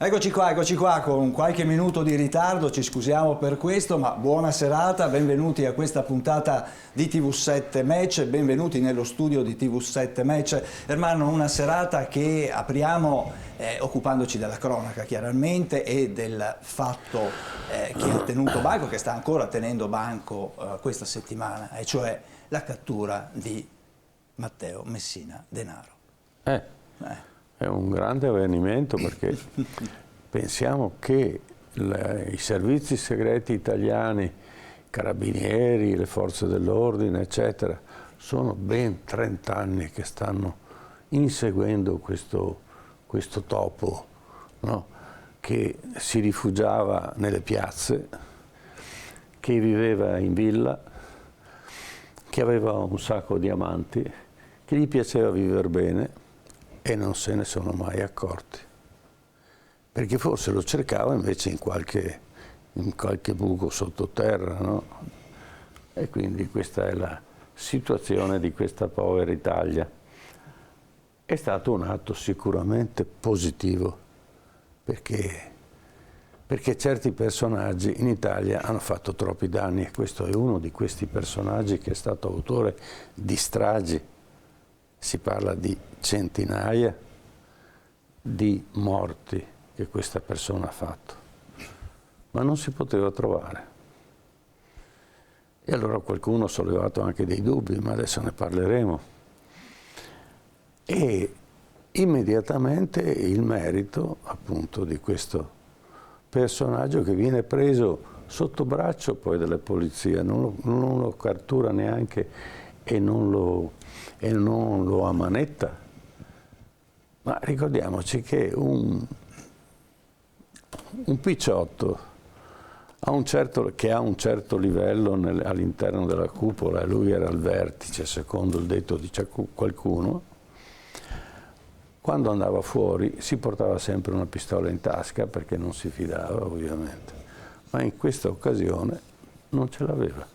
Eccoci qua, con qualche minuto di ritardo, ci scusiamo per questo, ma buona serata, benvenuti a questa puntata di TV7 Match, benvenuti nello studio di TV7 Match. Ermanno, una serata che apriamo occupandoci della cronaca chiaramente e del fatto che ha tenuto banco, che sta ancora tenendo banco questa settimana, e cioè la cattura di Matteo Messina Denaro. È un grande avvenimento perché pensiamo che i servizi segreti italiani, i carabinieri, le forze dell'ordine, eccetera, sono ben 30 anni che stanno inseguendo questo topo, no? Che si rifugiava nelle piazze, che viveva in villa, che aveva un sacco di amanti, che gli piaceva vivere bene, e non se ne sono mai accorti, perché forse lo cercava invece in qualche buco sottoterra, no? E quindi questa è la situazione di questa povera Italia. È stato un atto sicuramente positivo, perché certi personaggi in Italia hanno fatto troppi danni, e questo è uno di questi personaggi che è stato autore di stragi. Si parla di centinaia di morti che questa persona ha fatto, ma non si poteva trovare. E allora qualcuno ha sollevato anche dei dubbi, ma adesso ne parleremo. E immediatamente il merito, appunto, di questo personaggio che viene preso sotto braccio poi dalla polizia, non lo cattura neanche e non lo ammanetta. Ma ricordiamoci che un picciotto che ha un certo livello all'interno della cupola, e lui era al vertice, secondo il detto di qualcuno, quando andava fuori si portava sempre una pistola in tasca perché non si fidava, ovviamente. Ma in questa occasione non ce l'aveva.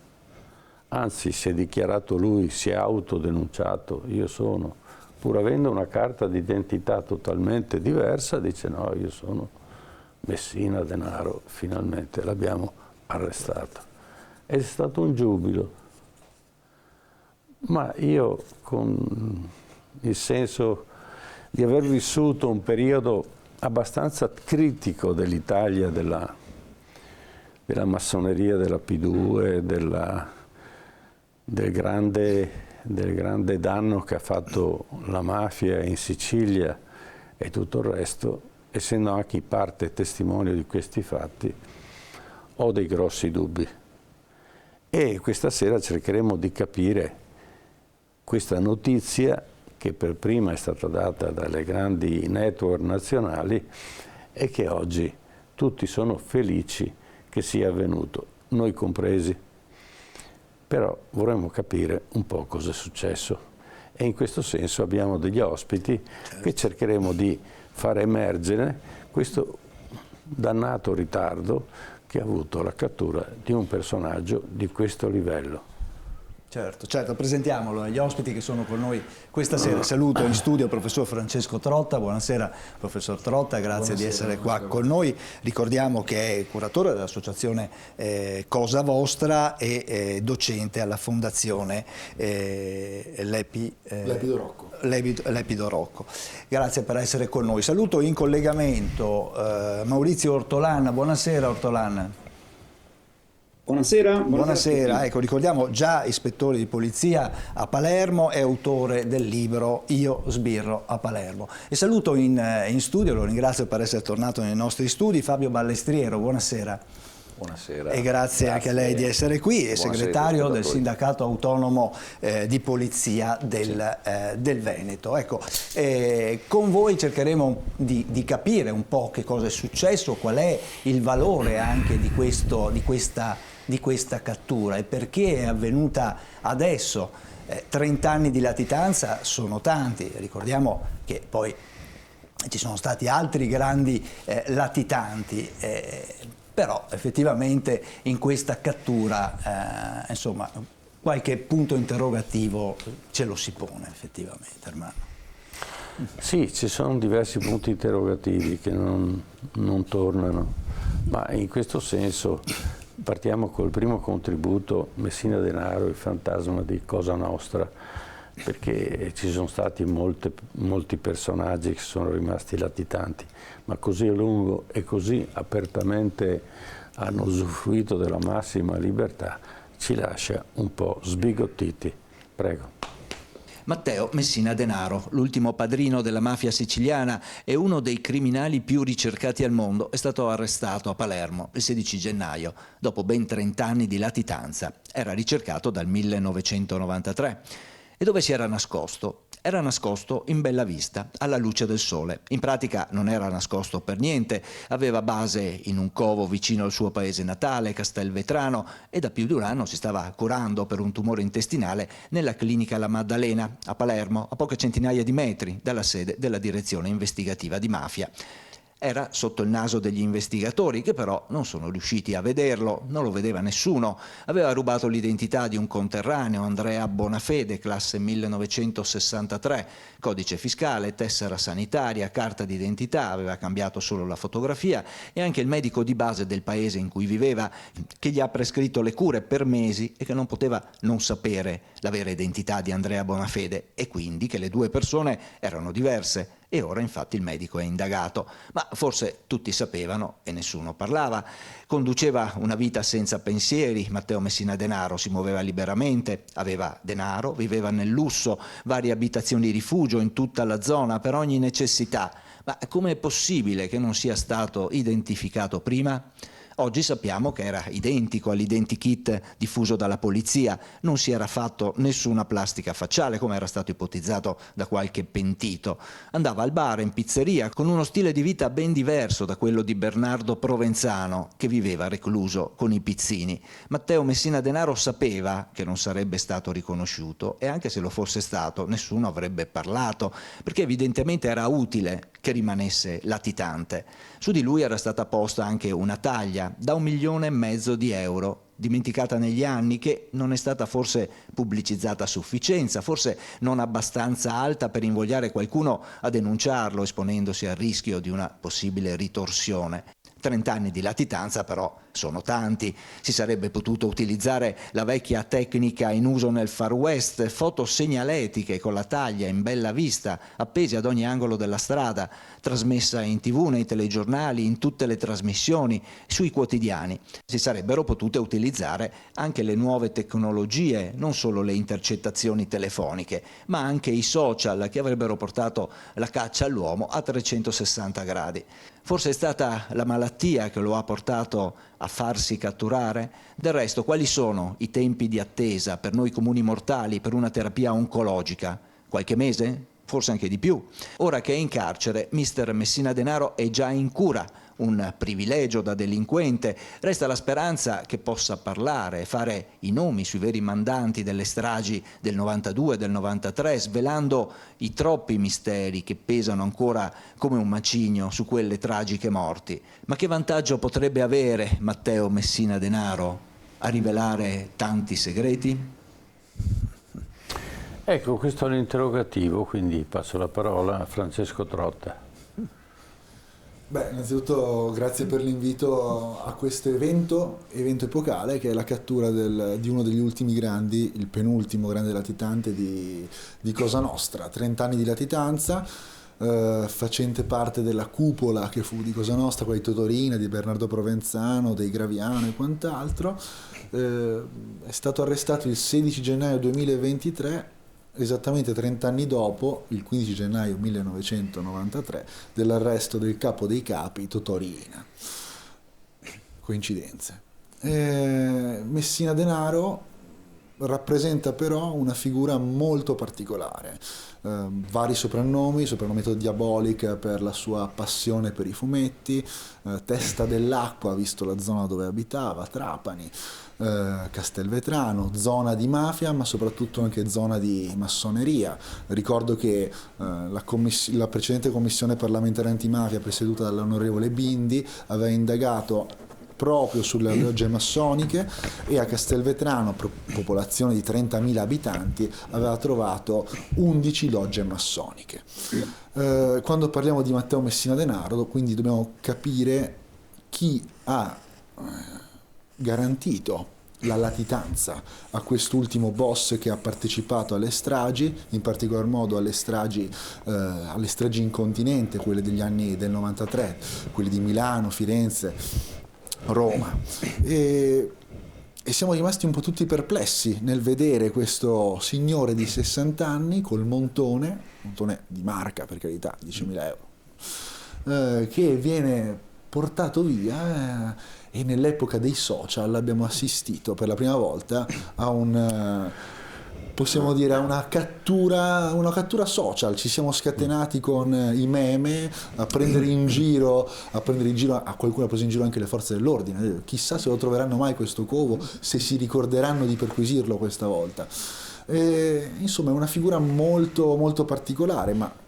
Anzi, si è dichiarato lui, si è autodenunciato, io sono, pur avendo una carta d'identità totalmente diversa, dice no, io sono Messina Denaro, finalmente l'abbiamo arrestato. È stato un giubilo, ma io con il senso di aver vissuto un periodo abbastanza critico dell'Italia, della massoneria, della P2, del grande danno che ha fatto la mafia in Sicilia e tutto il resto, essendo anche in parte testimone di questi fatti, ho dei grossi dubbi. E questa sera cercheremo di capire questa notizia che per prima è stata data dalle grandi network nazionali e che oggi tutti sono felici che sia avvenuto, noi compresi. Però vorremmo capire un po' cosa è successo, e in questo senso abbiamo degli ospiti che cercheremo di far emergere questo dannato ritardo che ha avuto la cattura di un personaggio di questo livello. Certo, presentiamolo agli ospiti che sono con noi questa sera. Saluto in studio il professor Francesco Trotta. Buonasera professor Trotta, grazie di essere qua con noi. Ricordiamo che è curatore dell'associazione Cosa Vostra e docente alla fondazione Lepido Rocco. Grazie per essere con noi. Saluto in collegamento Maurizio Ortolan. Buonasera Ortolan. Buonasera. Ecco, ricordiamo già ispettore di polizia a Palermo e autore del libro Io sbirro a Palermo. E saluto in studio, lo ringrazio per essere tornato nei nostri studi, Fabio Ballestriero. Buonasera. Buonasera. E grazie anche a lei di essere qui, è segretario del Sindacato Autonomo di Polizia del Veneto. Ecco, con voi cercheremo di capire un po' che cosa è successo, qual è il valore anche di questa cattura e perché è avvenuta adesso. 30 anni di latitanza sono tanti, ricordiamo che poi ci sono stati altri grandi latitanti, però effettivamente in questa cattura insomma qualche punto interrogativo ce lo si pone effettivamente, Ermanno. Sì, ci sono diversi punti interrogativi che non tornano, ma in questo senso partiamo col primo contributo, Messina Denaro, il fantasma di Cosa Nostra, perché ci sono stati molti personaggi che sono rimasti latitanti, ma così a lungo e così apertamente hanno usufruito della massima libertà, ci lascia un po' sbigottiti. Prego. Matteo Messina Denaro, l'ultimo padrino della mafia siciliana e uno dei criminali più ricercati al mondo, è stato arrestato a Palermo il 16 gennaio, dopo ben 30 anni di latitanza. Era ricercato dal 1993. E dove si era nascosto? Era nascosto in Bella Vista, alla luce del sole. In pratica non era nascosto per niente, aveva base in un covo vicino al suo paese natale, Castelvetrano, e da più di un anno si stava curando per un tumore intestinale nella clinica La Maddalena, a Palermo, a poche centinaia di metri dalla sede della direzione investigativa di mafia. Era sotto il naso degli investigatori, che però non sono riusciti a vederlo, non lo vedeva nessuno. Aveva rubato l'identità di un conterraneo, Andrea Bonafede, classe 1963, codice fiscale, tessera sanitaria, carta d'identità, aveva cambiato solo la fotografia, e anche il medico di base del paese in cui viveva, che gli ha prescritto le cure per mesi e che non poteva non sapere la vera identità di Andrea Bonafede, e quindi che le due persone erano diverse. E ora infatti il medico è indagato, ma forse tutti sapevano e nessuno parlava. Conduceva una vita senza pensieri, Matteo Messina Denaro si muoveva liberamente, aveva denaro, viveva nel lusso, varie abitazioni rifugio in tutta la zona per ogni necessità. Ma com'è possibile che non sia stato identificato prima? Oggi sappiamo che era identico all'identikit diffuso dalla polizia, non si era fatto nessuna plastica facciale come era stato ipotizzato da qualche pentito. Andava al bar, in pizzeria, con uno stile di vita ben diverso da quello di Bernardo Provenzano, che viveva recluso con i pizzini. Matteo Messina Denaro sapeva che non sarebbe stato riconosciuto, e anche se lo fosse stato nessuno avrebbe parlato, perché evidentemente era utile che rimanesse latitante. Su di lui era stata posta anche una taglia da 1,5 milioni di euro, dimenticata negli anni, che non è stata forse pubblicizzata a sufficienza, forse non abbastanza alta per invogliare qualcuno a denunciarlo, esponendosi al rischio di una possibile ritorsione. 30 anni di latitanza però sono tanti, si sarebbe potuto utilizzare la vecchia tecnica in uso nel Far West, foto segnaletiche con la taglia in bella vista, appesi ad ogni angolo della strada, trasmessa in TV, nei telegiornali, in tutte le trasmissioni, sui quotidiani. Si sarebbero potute utilizzare anche le nuove tecnologie, non solo le intercettazioni telefoniche, ma anche i social, che avrebbero portato la caccia all'uomo a 360 gradi. Forse è stata la malattia che lo ha portato a farsi catturare? Del resto, quali sono i tempi di attesa per noi comuni mortali per una terapia oncologica? Qualche mese? Forse anche di più. Ora che è in carcere, mister Messina Denaro è già in cura, un privilegio da delinquente. Resta la speranza che possa parlare e fare i nomi sui veri mandanti delle stragi del 92 e del 93, svelando i troppi misteri che pesano ancora come un macigno su quelle tragiche morti. Ma che vantaggio potrebbe avere Matteo Messina Denaro a rivelare tanti segreti? Ecco, questo è l'interrogativo, quindi passo la parola a Francesco Trotta. Beh, innanzitutto grazie per l'invito a questo evento epocale, che è la cattura di uno degli ultimi grandi, il penultimo grande latitante di Cosa Nostra. 30 anni di latitanza, facente parte della cupola che fu di Cosa Nostra, quella di Totorina, di Bernardo Provenzano, dei Graviano e quant'altro. È stato arrestato il 16 gennaio 2023, esattamente 30 anni dopo, il 15 gennaio 1993, dell'arresto del capo dei capi, Totorina. Coincidenze. Messina Denaro rappresenta però una figura molto particolare. Vari soprannomi, soprannome Diabolic per la sua passione per i fumetti, Testa dell'Acqua, visto la zona dove abitava, Trapani, Castelvetrano, zona di mafia, ma soprattutto anche zona di massoneria. Ricordo che la precedente commissione parlamentare antimafia, presieduta dall'onorevole Bindi, aveva indagato proprio sulle logge massoniche, e a Castelvetrano, popolazione di 30.000 abitanti, aveva trovato 11 logge massoniche. Quando parliamo di Matteo Messina Denaro, quindi dobbiamo capire chi ha garantito la latitanza a quest'ultimo boss che ha partecipato alle stragi, in particolar modo alle stragi in continente, quelle degli anni del 93, quelle di Milano, Firenze, Roma. E siamo rimasti un po' tutti perplessi nel vedere questo signore di 60 anni col montone di marca, per carità, 10.000 euro, che viene portato via, e nell'epoca dei social abbiamo assistito per la prima volta a possiamo dire a una cattura social. Ci siamo scatenati con i meme a prendere in giro, a qualcuno ha preso in giro anche le forze dell'ordine. Chissà se lo troveranno mai questo covo, se si ricorderanno di perquisirlo questa volta. Insomma, è una figura molto molto particolare, ma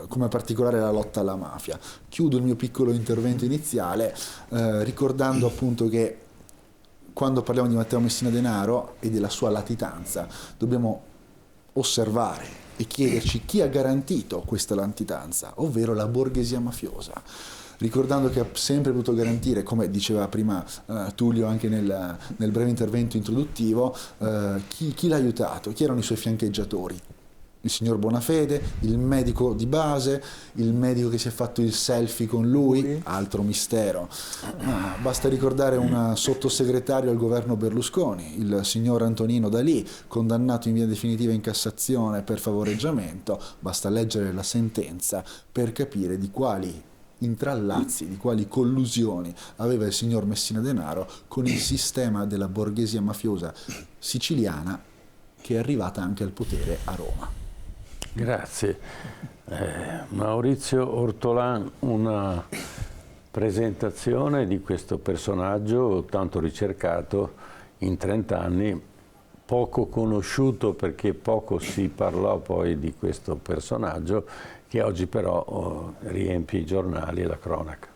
come particolare la lotta alla mafia. Chiudo il mio piccolo intervento iniziale ricordando appunto che quando parliamo di Matteo Messina Denaro e della sua latitanza dobbiamo osservare e chiederci chi ha garantito questa latitanza, ovvero la borghesia mafiosa, ricordando che ha sempre potuto garantire, come diceva prima Tullio anche nel breve intervento introduttivo, chi l'ha aiutato, chi erano i suoi fiancheggiatori. Il signor Bonafede, il medico di base, il medico che si è fatto il selfie con lui, altro mistero. Basta ricordare un sottosegretario al governo Berlusconi, il signor Antonino D'Alì, condannato in via definitiva in Cassazione per favoreggiamento. Basta leggere la sentenza per capire di quali intrallazzi, di quali collusioni aveva il signor Messina Denaro con il sistema della borghesia mafiosa siciliana, che è arrivata anche al potere a Roma. Grazie. Maurizio Ortolan, una presentazione di questo personaggio tanto ricercato in 30 anni, poco conosciuto perché poco si parlò poi di questo personaggio, che oggi però riempie i giornali e la cronaca.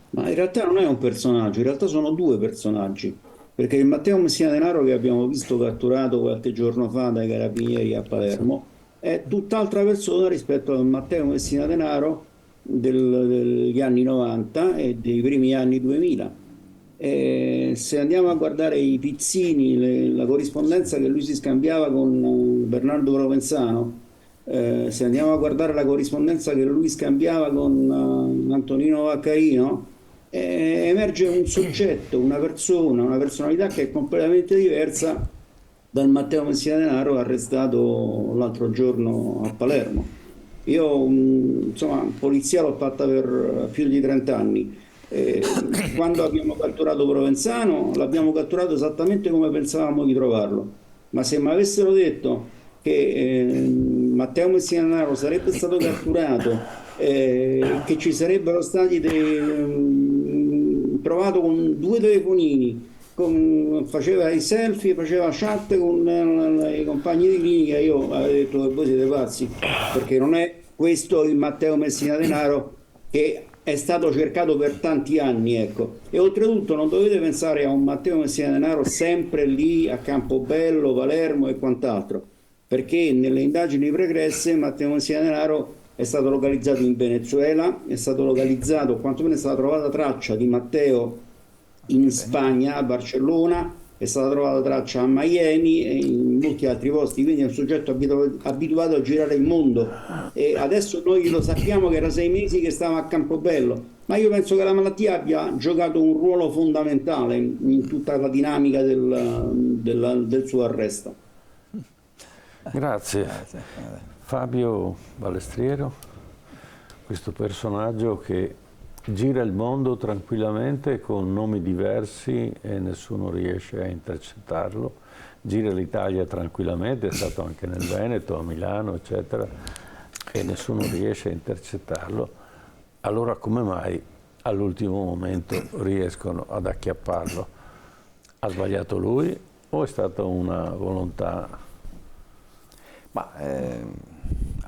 Ma in realtà non è un personaggio, in realtà sono due personaggi. Perché il Matteo Messina Denaro che abbiamo visto catturato qualche giorno fa dai carabinieri a Palermo è tutt'altra persona rispetto al Matteo Messina Denaro degli anni 90 e dei primi anni 2000. Se andiamo a guardare i pizzini, la corrispondenza che lui si scambiava con Bernardo Provenzano, se andiamo a guardare la corrispondenza che lui scambiava con Antonino Vaccarino, emerge un soggetto, una persona, una personalità che è completamente diversa dal Matteo Messina Denaro arrestato l'altro giorno a Palermo. Io insomma polizia l'ho fatta per più di 30 anni. Quando abbiamo catturato Provenzano l'abbiamo catturato esattamente come pensavamo di trovarlo, ma se mi avessero detto che Matteo Messina Denaro sarebbe stato catturato, che ci sarebbero stati trovato con 2 telefonini, faceva i selfie, faceva chat con i compagni di clinica, io avevo detto che voi siete pazzi, perché non è questo il Matteo Messina Denaro che è stato cercato per tanti anni, ecco. E oltretutto non dovete pensare a un Matteo Messina Denaro sempre lì a Campobello, Palermo e quant'altro, perché nelle indagini pregresse Matteo Messina Denaro è stato localizzato in Venezuela, è stato localizzato, quantomeno è stata trovata traccia di Matteo in Spagna, a Barcellona, è stata trovata traccia a Miami e in molti altri posti, quindi è un soggetto abituato a girare il mondo. E adesso noi lo sappiamo che era 6 mesi che stava a Campobello, ma io penso che la malattia abbia giocato un ruolo fondamentale in tutta la dinamica del suo arresto. Grazie. Fabio Balestriero, questo personaggio che gira il mondo tranquillamente con nomi diversi e nessuno riesce a intercettarlo, gira l'Italia tranquillamente, è stato anche nel Veneto, a Milano, eccetera, e nessuno riesce a intercettarlo. Allora come mai all'ultimo momento riescono ad acchiapparlo? Ha sbagliato lui o è stata una volontà? Ma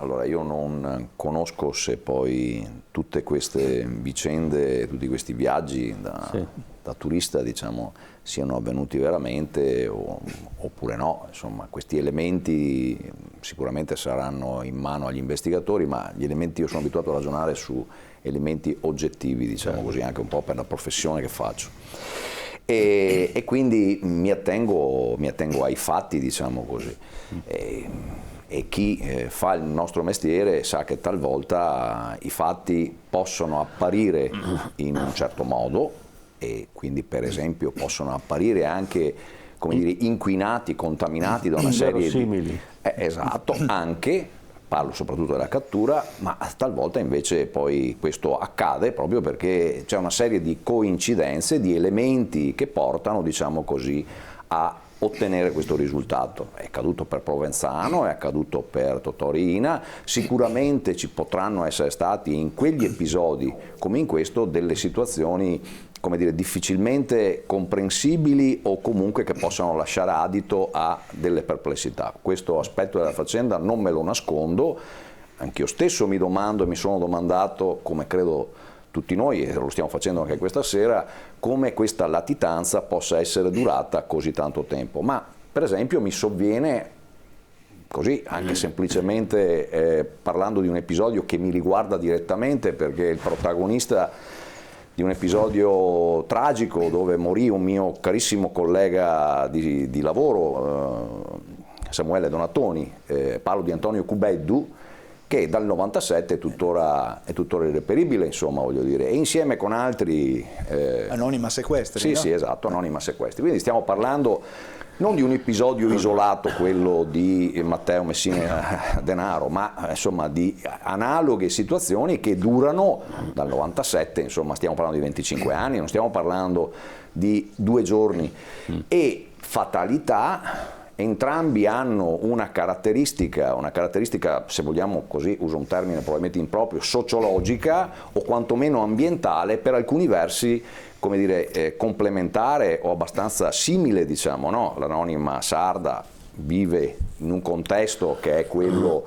Allora, io non conosco se poi tutte queste vicende, tutti questi viaggi da turista, diciamo, siano avvenuti veramente oppure no. Insomma, questi elementi sicuramente saranno in mano agli investigatori, ma gli elementi, io sono abituato a ragionare su elementi oggettivi, diciamo così, anche un po' per la professione che faccio. E quindi mi attengo ai fatti, diciamo così. E chi fa il nostro mestiere sa che talvolta i fatti possono apparire in un certo modo e quindi per esempio possono apparire anche, come dire, inquinati, contaminati da una serie di... esatto, anche, parlo soprattutto della cattura, ma talvolta invece poi questo accade proprio perché c'è una serie di coincidenze, di elementi che portano, diciamo così, a ottenere questo risultato. È accaduto per Provenzano, è accaduto per Totò Riina, sicuramente ci potranno essere stati in quegli episodi come in questo delle situazioni, come dire, difficilmente comprensibili o comunque che possano lasciare adito a delle perplessità. Questo aspetto della faccenda non me lo nascondo, anch'io stesso mi domando e mi sono domandato, come credo tutti noi, e lo stiamo facendo anche questa sera, come questa latitanza possa essere durata così tanto tempo. Ma per esempio mi sovviene, così anche semplicemente parlando di un episodio che mi riguarda direttamente, perché il protagonista di un episodio tragico dove morì un mio carissimo collega di lavoro, Samuele Donatoni, parlo di Antonio Cubeddu, che dal 97 è tuttora irreperibile, insomma, voglio dire, e insieme con altri... Anonima Sequestri, sì, no? Sì, esatto, Anonima Sequestri. Quindi stiamo parlando non di un episodio isolato, quello di Matteo Messina Denaro, ma insomma di analoghe situazioni che durano dal 97, insomma stiamo parlando di 25 anni, non stiamo parlando di 2 giorni. E fatalità... Entrambi hanno una caratteristica, se vogliamo così, uso un termine probabilmente improprio, sociologica o quantomeno ambientale, per alcuni versi, come dire, complementare o abbastanza simile, diciamo, no? L'anonima sarda vive in un contesto che è quello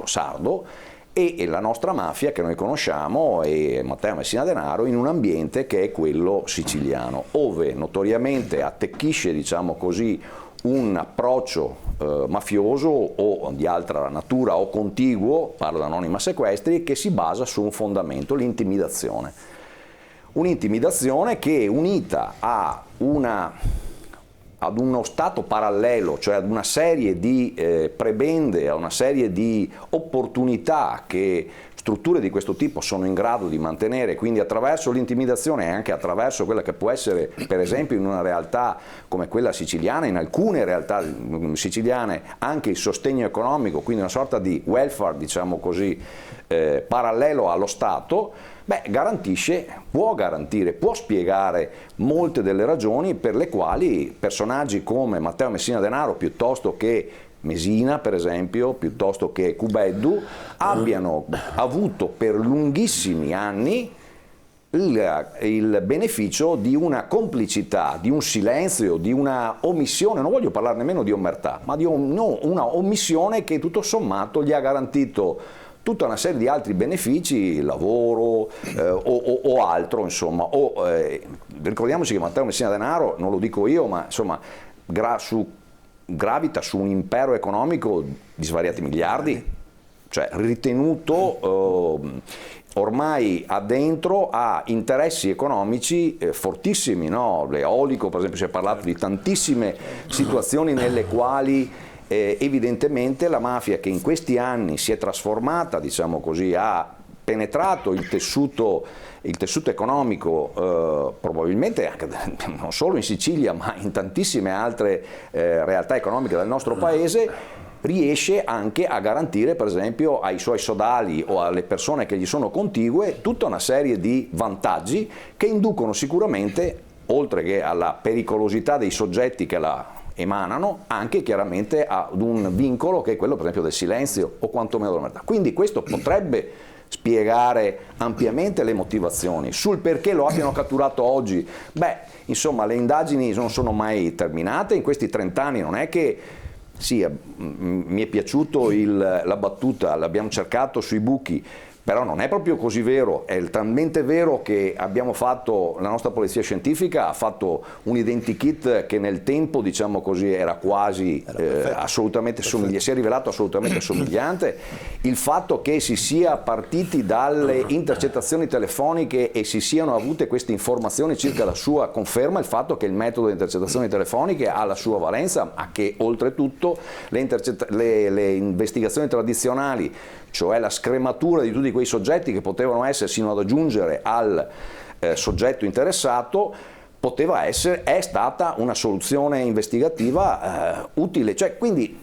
sardo, e la nostra mafia che noi conosciamo e Matteo Messina Denaro in un ambiente che è quello siciliano, ove notoriamente attecchisce, diciamo così, un approccio mafioso o di altra natura o contiguo, parlo di Anonima Sequestri, che si basa su un fondamento, l'intimidazione. Un'intimidazione che, unita ad uno stato parallelo, cioè ad una serie di prebende, a una serie di opportunità che strutture di questo tipo sono in grado di mantenere, quindi attraverso l'intimidazione e anche attraverso quella che può essere, per esempio in una realtà come quella siciliana, in alcune realtà siciliane anche il sostegno economico, quindi una sorta di welfare, diciamo così, parallelo allo Stato, può garantire, può spiegare molte delle ragioni per le quali personaggi come Matteo Messina Denaro, piuttosto che Mesina, per esempio, piuttosto che Cubeddu, abbiano avuto per lunghissimi anni il beneficio di una complicità, di un silenzio, di una omissione, non voglio parlare nemmeno di omertà, ma di una omissione che tutto sommato gli ha garantito tutta una serie di altri benefici, lavoro o altro, insomma. Ricordiamoci che Matteo Messina Denaro, non lo dico io, ma insomma gravita su un impero economico di svariati miliardi, cioè ritenuto ormai addentro a interessi economici fortissimi, no? L'eolico, per esempio, si è parlato di tantissime situazioni nelle quali evidentemente la mafia, che in questi anni si è trasformata, diciamo così, ha penetrato il tessuto economico, probabilmente anche non solo in Sicilia ma in tantissime altre realtà economiche del nostro paese, riesce anche a garantire, per esempio, ai suoi sodali o alle persone che gli sono contigue tutta una serie di vantaggi che inducono sicuramente, oltre che alla pericolosità dei soggetti che la emanano, anche chiaramente ad un vincolo che è quello, per esempio, del silenzio o quantomeno della verità. Quindi questo potrebbe spiegare ampiamente le motivazioni. Sul perché lo abbiano catturato oggi, insomma, le indagini non sono mai terminate, in questi 30 anni non è che Sì, mi è piaciuto la battuta, l'abbiamo cercato sui buchi, però non è proprio così vero, è talmente vero che abbiamo fatto, la nostra polizia scientifica ha fatto un identikit che nel tempo, diciamo così, era quasi assolutamente somigliante, si è rivelato assolutamente somigliante. Il fatto che si sia partiti dalle intercettazioni telefoniche e si siano avute queste informazioni circa la sua conferma, il fatto che il metodo di intercettazioni telefoniche ha la sua valenza, ma che oltretutto le investigazioni tradizionali, cioè la scrematura di tutti quei soggetti che potevano essere sino ad aggiungere al soggetto interessato, è stata una soluzione investigativa utile. Cioè, quindi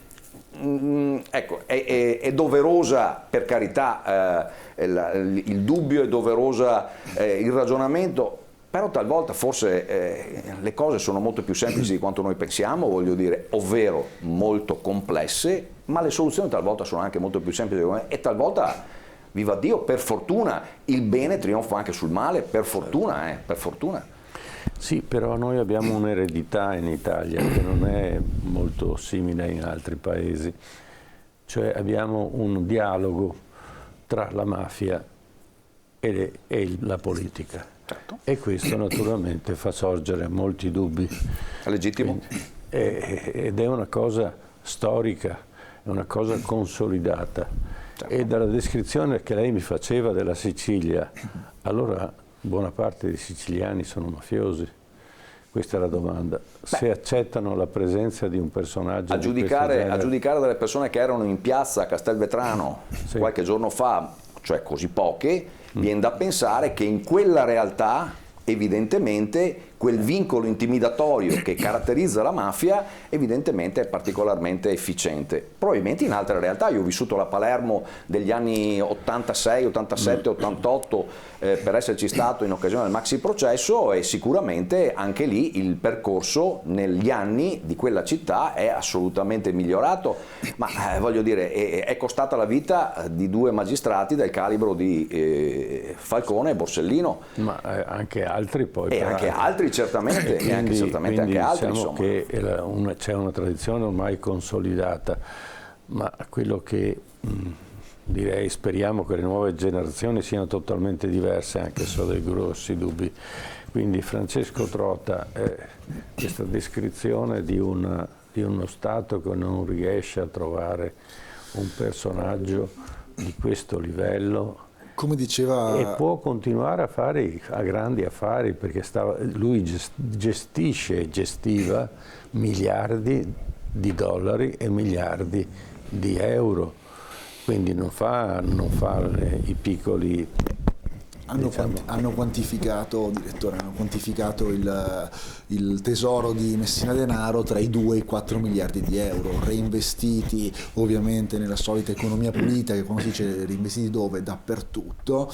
ecco, è doverosa, per carità, il dubbio, è doverosa il ragionamento, però talvolta forse le cose sono molto più semplici di quanto noi pensiamo, voglio dire, ovvero molto complesse, ma le soluzioni talvolta sono anche molto più semplici e talvolta, viva Dio, per fortuna, il bene trionfa anche sul male, per fortuna, per fortuna. Sì, però noi abbiamo un'eredità in Italia che non è molto simile in altri paesi, cioè abbiamo un dialogo tra la mafia e la politica. Certo. E questo naturalmente fa sorgere molti dubbi. È legittimo. Ed è una cosa storica, è una cosa consolidata. Certo. E dalla descrizione che lei mi faceva della Sicilia, allora buona parte dei siciliani sono mafiosi? Questa è la domanda. Se accettano la presenza di un personaggio a giudicare dalle persone che erano in piazza a Castelvetrano qualche giorno fa, cioè così poche, viene da pensare che in quella realtà evidentemente quel vincolo intimidatorio che caratterizza la mafia evidentemente è particolarmente efficiente. Probabilmente in altre realtà, io ho vissuto la Palermo degli anni 86, 87, 88 per esserci stato in occasione del maxi processo, e sicuramente anche lì il percorso negli anni di quella città è assolutamente migliorato, ma voglio dire, è costata la vita di due magistrati del calibro di Falcone e Borsellino. Ma anche altri poi. E anche altri certamente, e anche certamente anche altri. Diciamo insomma. che c'è una tradizione ormai consolidata, ma quello che direi, speriamo che le nuove generazioni siano totalmente diverse, anche se ho dei grossi dubbi. Quindi Francesco Trota, questa descrizione di uno Stato che non riesce a trovare un personaggio di questo livello, come diceva, e può continuare a fare a grandi affari, perché lui gestiva miliardi di dollari e miliardi di euro, quindi non fa i piccoli. Hanno quantificato, direttore, il tesoro di Messina Denaro tra i 2 e i 4 miliardi di euro, reinvestiti ovviamente nella solita economia pulita, che quando si dice reinvestiti dove? Dappertutto,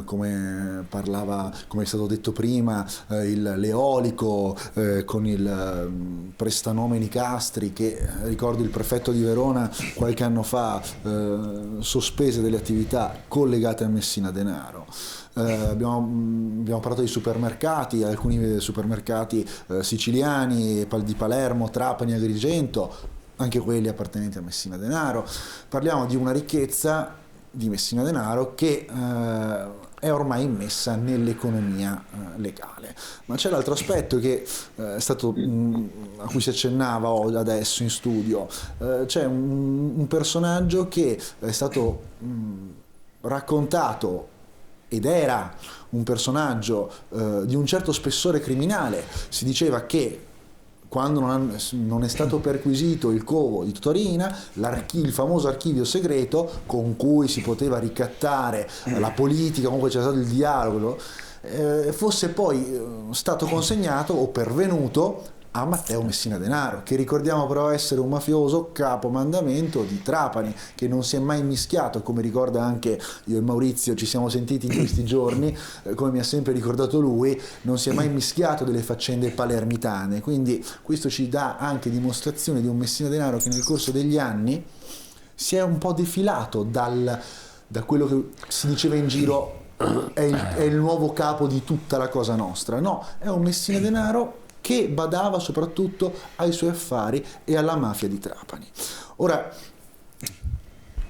come è stato detto prima, l'eolico con il prestanome Nicastri, che ricordo il prefetto di Verona qualche anno fa sospese delle attività collegate a Messina Denaro. Abbiamo parlato di supermercati, alcuni supermercati siciliani di Palermo, Trapani, Agrigento, anche quelli appartenenti a Messina Denaro. Parliamo di una ricchezza di Messina Denaro che è ormai immessa nell'economia legale. Ma c'è l'altro aspetto che è stato a cui si accennava adesso in studio. C'è un personaggio che è stato raccontato ed era un personaggio di un certo spessore criminale. Si diceva che quando non è stato perquisito il covo di Torina, il famoso archivio segreto con cui si poteva ricattare la politica, comunque c'era stato il dialogo, fosse poi stato consegnato o pervenuto a Matteo Messina Denaro, che ricordiamo però essere un mafioso capomandamento di Trapani, che non si è mai mischiato, come ricorda anche io e Maurizio, ci siamo sentiti in questi giorni, come mi ha sempre ricordato lui, non si è mai mischiato delle faccende palermitane. Quindi questo ci dà anche dimostrazione di un Messina Denaro che nel corso degli anni si è un po' defilato da quello che si diceva in giro è il nuovo capo di tutta la Cosa Nostra. No, è un Messina Denaro che badava soprattutto ai suoi affari e alla mafia di Trapani. Ora,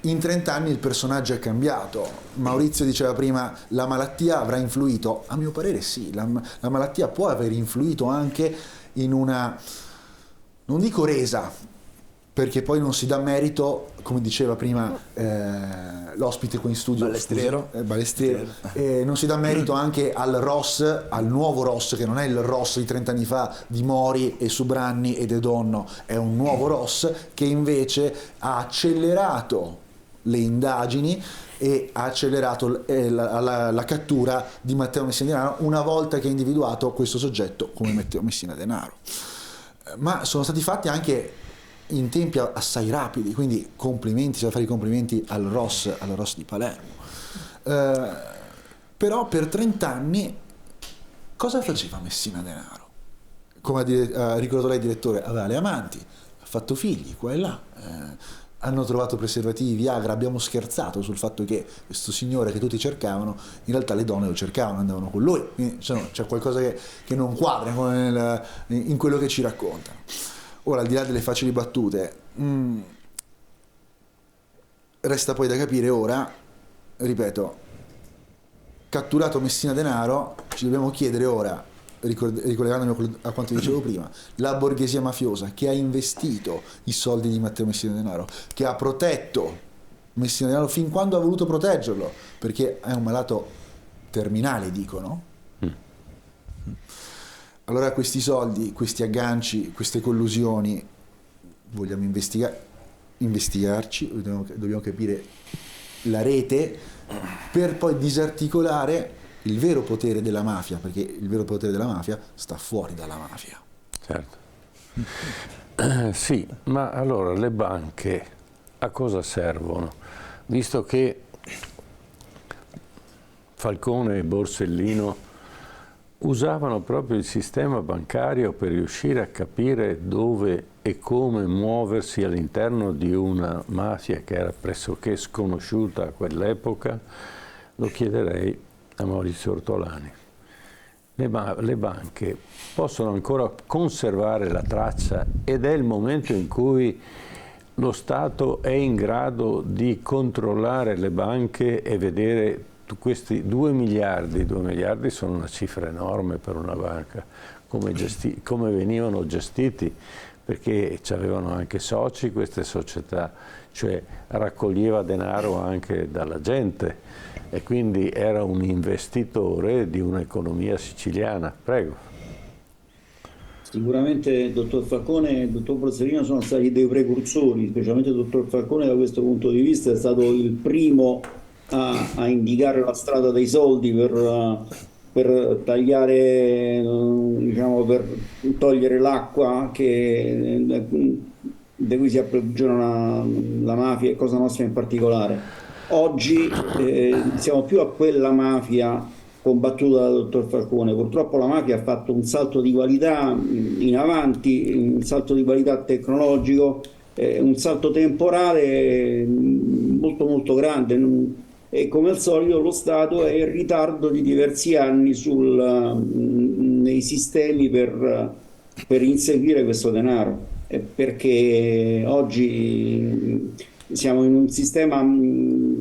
in 30 anni il personaggio è cambiato. Maurizio diceva prima, la malattia avrà influito? A mio parere sì, la malattia può aver influito anche in una, non dico resa, perché poi non si dà merito, come diceva prima l'ospite qui in studio, Balestriero, non si dà merito anche al Ross, al nuovo Ross, che non è il Ross di 30 anni fa di Mori e Subranni e De Donno, è un nuovo Ross che invece ha accelerato le indagini e ha accelerato la cattura di Matteo Messina Denaro una volta che ha individuato questo soggetto come Matteo Messina Denaro. Ma sono stati fatti anche in tempi assai rapidi, quindi complimenti, c'è da fare i complimenti al Ross di Palermo. Però per 30 anni cosa faceva Messina Denaro? Come ha ricordato lei, direttore, aveva le amanti, ha fatto figli qua e là, hanno trovato preservativi, Viagra, abbiamo scherzato sul fatto che questo signore che tutti cercavano, in realtà le donne lo cercavano, andavano con lui, quindi c'è qualcosa che non quadra in quello che ci raccontano. Ora, al di là delle facili battute, resta poi da capire ora, ripeto, catturato Messina Denaro, ci dobbiamo chiedere ora, ricollegandomi a quanto dicevo prima, la borghesia mafiosa che ha investito i soldi di Matteo Messina Denaro, che ha protetto Messina Denaro fin quando ha voluto proteggerlo, perché è un malato terminale, dicono. Allora questi soldi, questi agganci, queste collusioni, vogliamo investigarci, dobbiamo capire la rete per poi disarticolare il vero potere della mafia, perché il vero potere della mafia sta fuori dalla mafia. Certo. Sì, ma allora le banche a cosa servono? Visto che Falcone e Borsellino usavano proprio il sistema bancario per riuscire a capire dove e come muoversi all'interno di una mafia che era pressoché sconosciuta a quell'epoca, lo chiederei a Maurizio Ortolani. Le banche possono ancora conservare la traccia ed è il momento in cui lo Stato è in grado di controllare le banche e vedere questi 2 miliardi sono una cifra enorme per una banca, come venivano gestiti, perché avevano anche soci queste società, cioè raccoglieva denaro anche dalla gente e quindi era un investitore di un'economia siciliana. Prego. Sicuramente il dottor Falcone e il dottor Borsellino sono stati dei precursori, specialmente il dottor Falcone da questo punto di vista è stato il primo a indicare la strada dei soldi per tagliare, diciamo, per togliere l'acqua di cui si approvvigiona la mafia e Cosa Nostra in particolare. Oggi siamo più a quella mafia combattuta dal dottor Falcone. Purtroppo la mafia ha fatto un salto di qualità in avanti, un salto di qualità tecnologico, un salto temporale molto molto grande. E come al solito lo Stato è in ritardo di diversi anni nei sistemi per inseguire questo denaro, perché oggi siamo in un sistema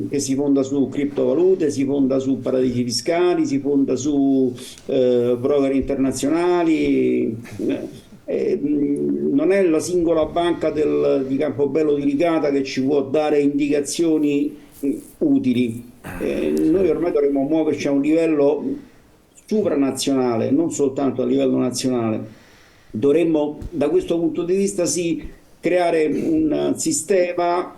che si fonda su criptovalute, si fonda su paradisi fiscali, si fonda su broker internazionali. Non è la singola banca di Campobello di Licata che ci può dare indicazioni utili. Noi ormai dovremmo muoverci a un livello supranazionale, non soltanto a livello nazionale. Dovremmo da questo punto di vista creare un sistema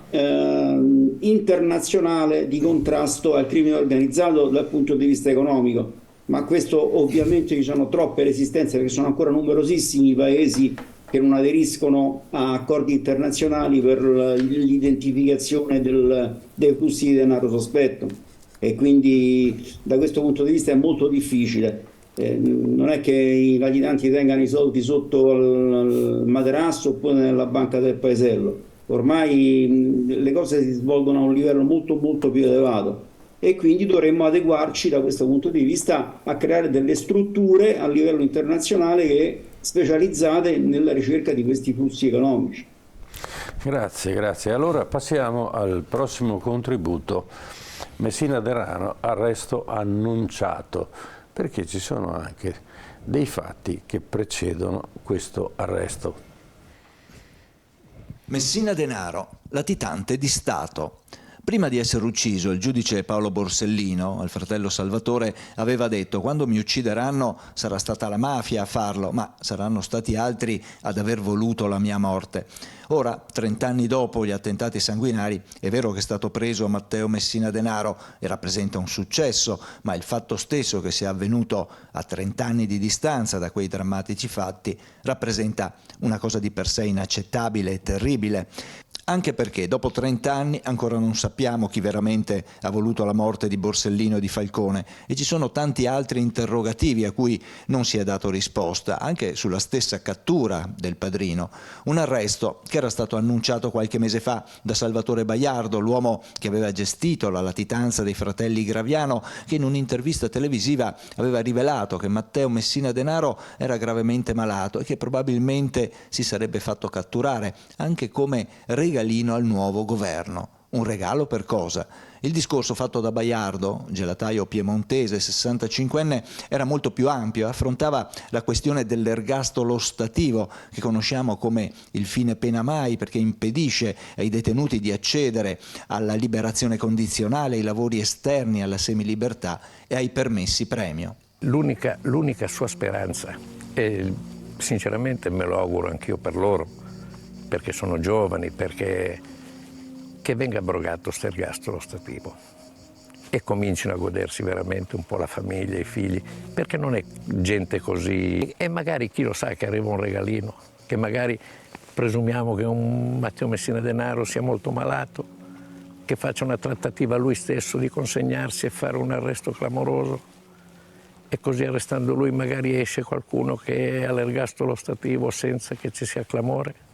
internazionale di contrasto al crimine organizzato dal punto di vista economico, ma questo ovviamente ci sono troppe resistenze, perché sono ancora numerosissimi i paesi che non aderiscono a accordi internazionali per l'identificazione dei flussi di denaro sospetto, e quindi da questo punto di vista è molto difficile. Non è che i latitanti tengano i soldi sotto al materasso oppure nella banca del paesello, ormai le cose si svolgono a un livello molto molto più elevato e quindi dovremmo adeguarci da questo punto di vista a creare delle strutture a livello internazionale che specializzate nella ricerca di questi flussi economici. Grazie, grazie. Allora passiamo al prossimo contributo. Messina Denaro, arresto annunciato, perché ci sono anche dei fatti che precedono questo arresto. Messina Denaro, latitante di Stato. Prima di essere ucciso, il giudice Paolo Borsellino, al fratello Salvatore, aveva detto: quando mi uccideranno sarà stata la mafia a farlo, ma saranno stati altri ad aver voluto la mia morte. Ora, 30 anni dopo gli attentati sanguinari, è vero che è stato preso Matteo Messina Denaro e rappresenta un successo, ma il fatto stesso che sia avvenuto a 30 anni di distanza da quei drammatici fatti rappresenta una cosa di per sé inaccettabile e terribile. Anche perché dopo 30 anni ancora non sappiamo chi veramente ha voluto la morte di Borsellino e di Falcone, e ci sono tanti altri interrogativi a cui non si è dato risposta, anche sulla stessa cattura del padrino. Un arresto che era stato annunciato qualche mese fa da Salvatore Baiardo, l'uomo che aveva gestito la latitanza dei fratelli Graviano, che in un'intervista televisiva aveva rivelato che Matteo Messina Denaro era gravemente malato e che probabilmente si sarebbe fatto catturare, anche come regalino al nuovo governo. Un regalo per cosa? Il discorso fatto da Baiardo, gelataio piemontese 65enne, era molto più ampio, affrontava la questione dell'ergastolo ostativo, che conosciamo come il fine pena mai, perché impedisce ai detenuti di accedere alla liberazione condizionale, ai lavori esterni, alla semilibertà e ai permessi premio. L'unica sua speranza, e sinceramente me lo auguro anch'io per loro, perché sono giovani, perché che venga abrogato questo ergastolo ostativo e comincino a godersi veramente un po' la famiglia, i figli, perché non è gente così. E magari chi lo sa che arriva un regalino, che magari presumiamo che un Matteo Messina Denaro sia molto malato, che faccia una trattativa lui stesso di consegnarsi e fare un arresto clamoroso, e così arrestando lui magari esce qualcuno che è all'ergastolo ostativo senza che ci sia clamore.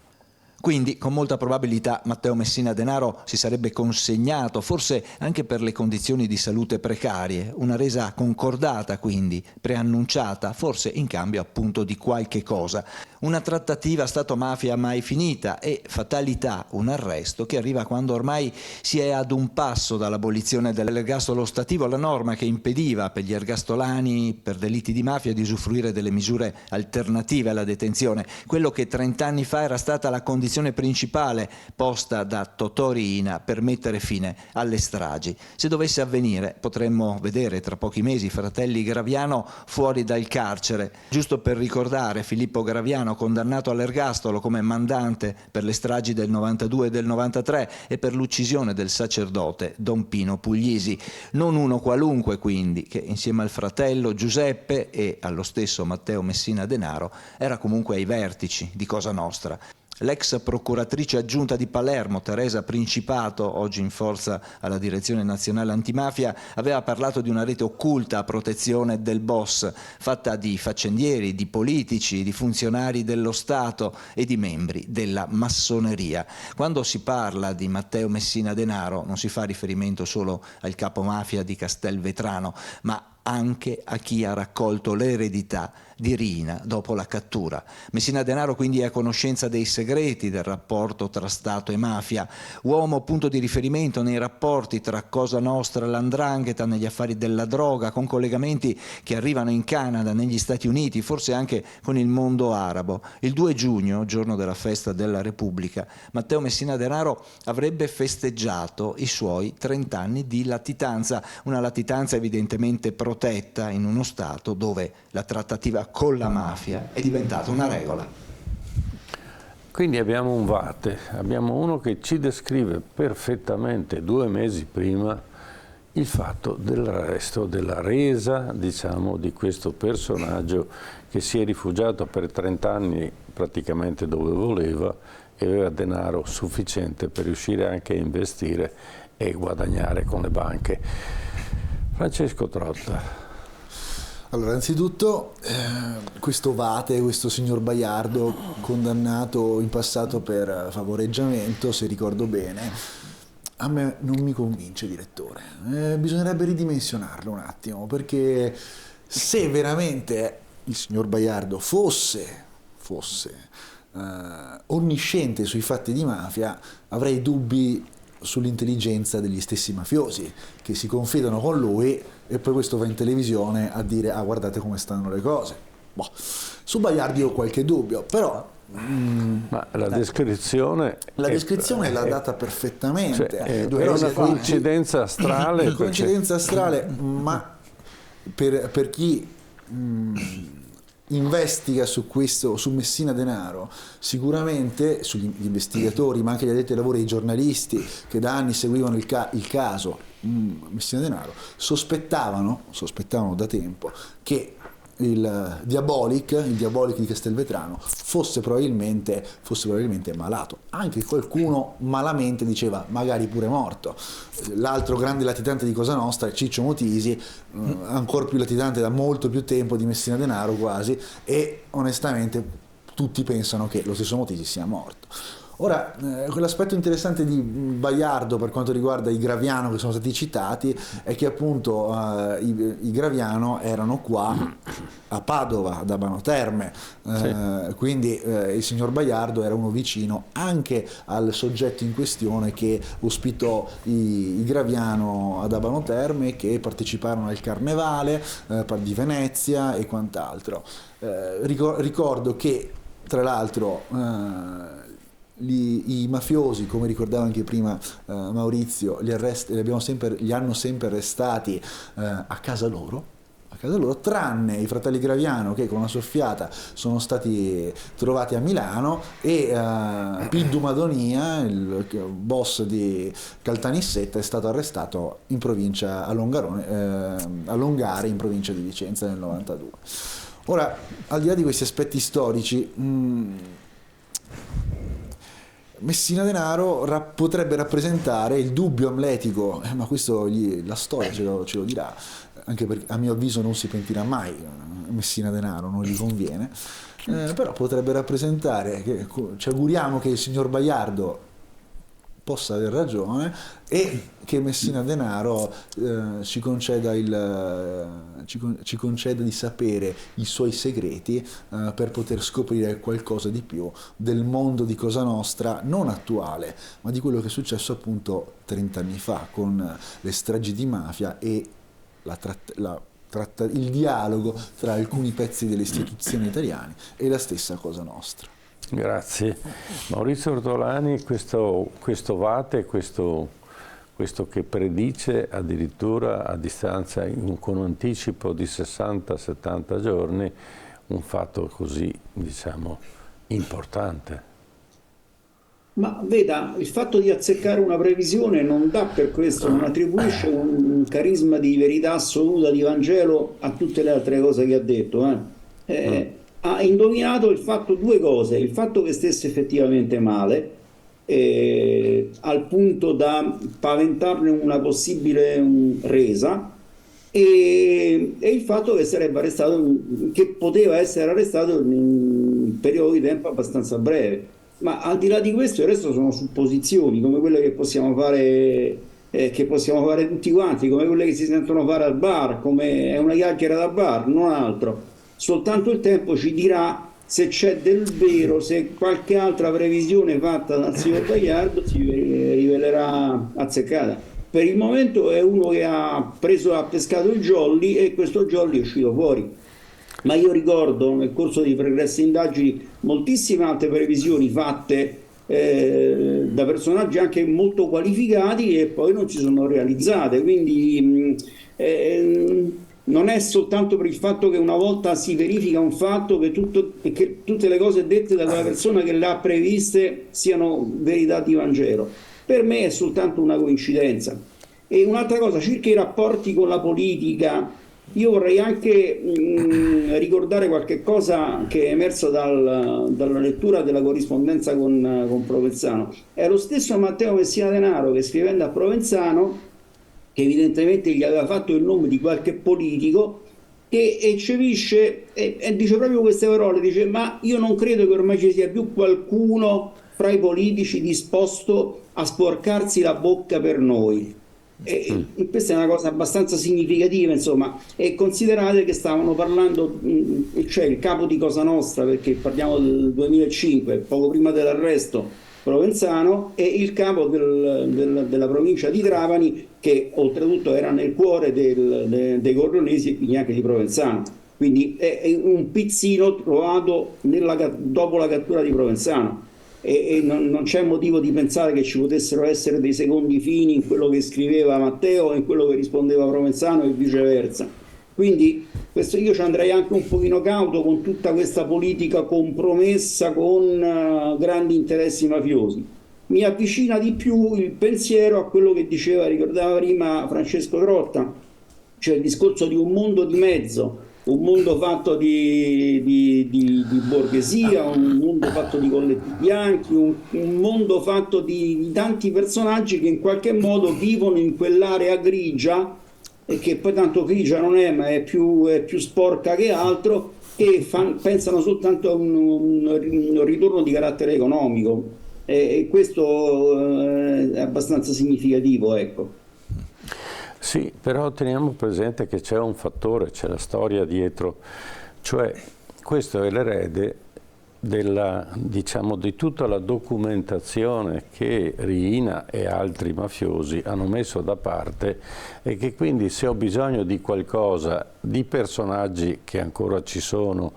Quindi, con molta probabilità, Matteo Messina Denaro si sarebbe consegnato, forse anche per le condizioni di salute precarie, una resa concordata quindi, preannunciata, forse in cambio appunto di qualche cosa. Una trattativa Stato-mafia mai finita e, fatalità, un arresto che arriva quando ormai si è ad un passo dall'abolizione dell'ergastolo ostativo, la norma che impediva per gli ergastolani per delitti di mafia di usufruire delle misure alternative alla detenzione, quello che 30 anni fa era stata la condizione principale posta da Totò Riina per mettere fine alle stragi. Se dovesse avvenire, potremmo vedere tra pochi mesi i fratelli Graviano fuori dal carcere, giusto per ricordare Filippo Graviano, condannato all'ergastolo come mandante per le stragi del 92 e del 93 e per l'uccisione del sacerdote Don Pino Puglisi. Non uno qualunque, quindi, che insieme al fratello Giuseppe e allo stesso Matteo Messina Denaro era comunque ai vertici di Cosa Nostra. L'ex procuratrice aggiunta di Palermo, Teresa Principato, oggi in forza alla Direzione Nazionale Antimafia, aveva parlato di una rete occulta a protezione del boss, fatta di faccendieri, di politici, di funzionari dello Stato e di membri della massoneria. Quando si parla di Matteo Messina Denaro non si fa riferimento solo al capomafia di Castelvetrano, ma anche a chi ha raccolto l'eredità di Riina dopo la cattura. Messina Denaro quindi è a conoscenza dei segreti del rapporto tra Stato e mafia, uomo punto di riferimento nei rapporti tra Cosa Nostra e l''ndrangheta negli affari della droga, con collegamenti che arrivano in Canada, negli Stati Uniti, forse anche con il mondo arabo. Il 2 giugno, giorno della festa della Repubblica, Matteo Messina Denaro avrebbe festeggiato i suoi 30 anni di latitanza, una latitanza evidentemente protetta in uno Stato dove la trattativa con la mafia è diventata una regola. Quindi abbiamo un vate, abbiamo uno che ci descrive perfettamente 2 mesi prima il fatto dell'arresto, della resa, diciamo, di questo personaggio che si è rifugiato per 30 anni praticamente dove voleva e aveva denaro sufficiente per riuscire anche a investire e guadagnare con le banche. Francesco Trotta. Allora, innanzitutto questo Vate, questo signor Baiardo, condannato in passato per favoreggiamento, se ricordo bene, a me non mi convince, direttore. Bisognerebbe ridimensionarlo un attimo, perché se veramente il signor Baiardo fosse onnisciente sui fatti di mafia, avrei dubbi sull'intelligenza degli stessi mafiosi che si confidano con lui e poi questo va in televisione a dire guardate come stanno le cose. Boh. Su Bagliardi ho qualche dubbio, però ma la descrizione l'ha data perfettamente. Cioè, è una coincidenza astrale. Una coincidenza astrale, ma per chi investiga su questo, su Messina Denaro, sicuramente sugli investigatori, ma anche gli addetti ai lavori, i giornalisti che da anni seguivano il caso Messina Denaro, sospettavano da tempo che il Diabolic di Castelvetrano fosse probabilmente malato. Anche qualcuno malamente diceva magari pure morto. L'altro grande latitante di Cosa Nostra è Ciccio Motisi, ancora più latitante da molto più tempo di Messina Denaro quasi, e onestamente tutti pensano che lo stesso Motisi sia morto. Ora, quell'aspetto interessante di Baiardo per quanto riguarda i Graviano che sono stati citati è che appunto i Graviano erano qua a Padova, ad Abano Terme, quindi il signor Baiardo era uno vicino anche al soggetto in questione che ospitò i Graviano ad Abano Terme, che parteciparono al Carnevale di Venezia e quant'altro. Ricordo che tra l'altro i mafiosi, come ricordava anche prima Maurizio, li hanno sempre arrestati a casa loro, tranne i fratelli Graviano che con una soffiata sono stati trovati a Milano, e Piddu Madonia, il boss di Caltanissetta, è stato arrestato in provincia a Longare, in provincia di Vicenza nel 92. Ora, al di là di questi aspetti storici, Messina Denaro potrebbe rappresentare il dubbio amletico, ma questo la storia ce lo dirà, anche perché a mio avviso non si pentirà mai Messina Denaro, non gli conviene, però potrebbe rappresentare, ci auguriamo che il signor Baiardo possa aver ragione e che Messina Denaro ci conceda di sapere i suoi segreti per poter scoprire qualcosa di più del mondo di Cosa Nostra, non attuale, ma di quello che è successo appunto 30 anni fa con le stragi di mafia e il dialogo tra alcuni pezzi delle istituzioni italiane e la stessa Cosa Nostra. Grazie. Maurizio Ortolani, questo Vate, questo che predice addirittura a distanza, con un anticipo di 60-70 giorni, un fatto così, diciamo, importante. Ma veda, il fatto di azzeccare una previsione non dà per questo, non attribuisce un carisma di verità assoluta di Vangelo a tutte le altre cose che ha detto. Ha indovinato due cose: il fatto che stesse effettivamente male, al punto da paventarne una possibile resa, e il fatto che sarebbe arrestato, che poteva essere arrestato in un periodo di tempo abbastanza breve. Ma al di là di questo, il resto sono supposizioni, come quelle che possiamo fare tutti quanti, come quelle che si sentono fare al bar, come è una chiacchiera da bar, non altro. Soltanto il tempo ci dirà se c'è del vero, se qualche altra previsione fatta dal signor Baiardo si rivelerà azzeccata. Per il momento è uno che ha pescato il jolly, e questo jolly è uscito fuori. Ma io ricordo nel corso di pregresse indagini moltissime altre previsioni fatte da personaggi anche molto qualificati e poi non si sono realizzate, quindi non è soltanto per il fatto che una volta si verifica un fatto che tutte le cose dette da quella persona che le ha previste siano verità di Vangelo. Per me è soltanto una coincidenza. E un'altra cosa, circa i rapporti con la politica, io vorrei anche ricordare qualche cosa che è emerso dalla lettura della corrispondenza con Provenzano. È lo stesso Matteo Messina Denaro che, scrivendo a Provenzano, che evidentemente gli aveva fatto il nome di qualche politico, che eccepisce e dice proprio queste parole, dice: ma io non credo che ormai ci sia più qualcuno fra i politici disposto a sporcarsi la bocca per noi. E questa è una cosa abbastanza significativa, insomma, e considerate che stavano parlando, cioè il capo di Cosa Nostra, perché parliamo del 2005, poco prima dell'arresto, Provenzano, e il capo della provincia di Trapani, che oltretutto era nel cuore dei Corleonesi e quindi anche di Provenzano. Quindi è un pizzino trovato dopo la cattura di Provenzano. E non c'è motivo di pensare che ci potessero essere dei secondi fini in quello che scriveva Matteo e in quello che rispondeva Provenzano e viceversa. Quindi io ci andrei anche un pochino cauto con tutta questa politica compromessa con grandi interessi mafiosi. Mi avvicina di più il pensiero a quello che ricordava prima Francesco Grotta, cioè il discorso di un mondo di mezzo, un mondo fatto di borghesia, un mondo fatto di colletti bianchi, un mondo fatto di tanti personaggi che in qualche modo vivono in quell'area grigia, e che poi tanto grigia non è, ma è più sporca che altro, e pensano soltanto a un ritorno di carattere economico, e questo è abbastanza significativo, ecco. Sì, però teniamo presente che c'è un fattore, c'è la storia dietro, cioè questo è l'erede di tutta la documentazione che Riina e altri mafiosi hanno messo da parte, e che quindi, se ho bisogno di qualcosa, di personaggi che ancora ci sono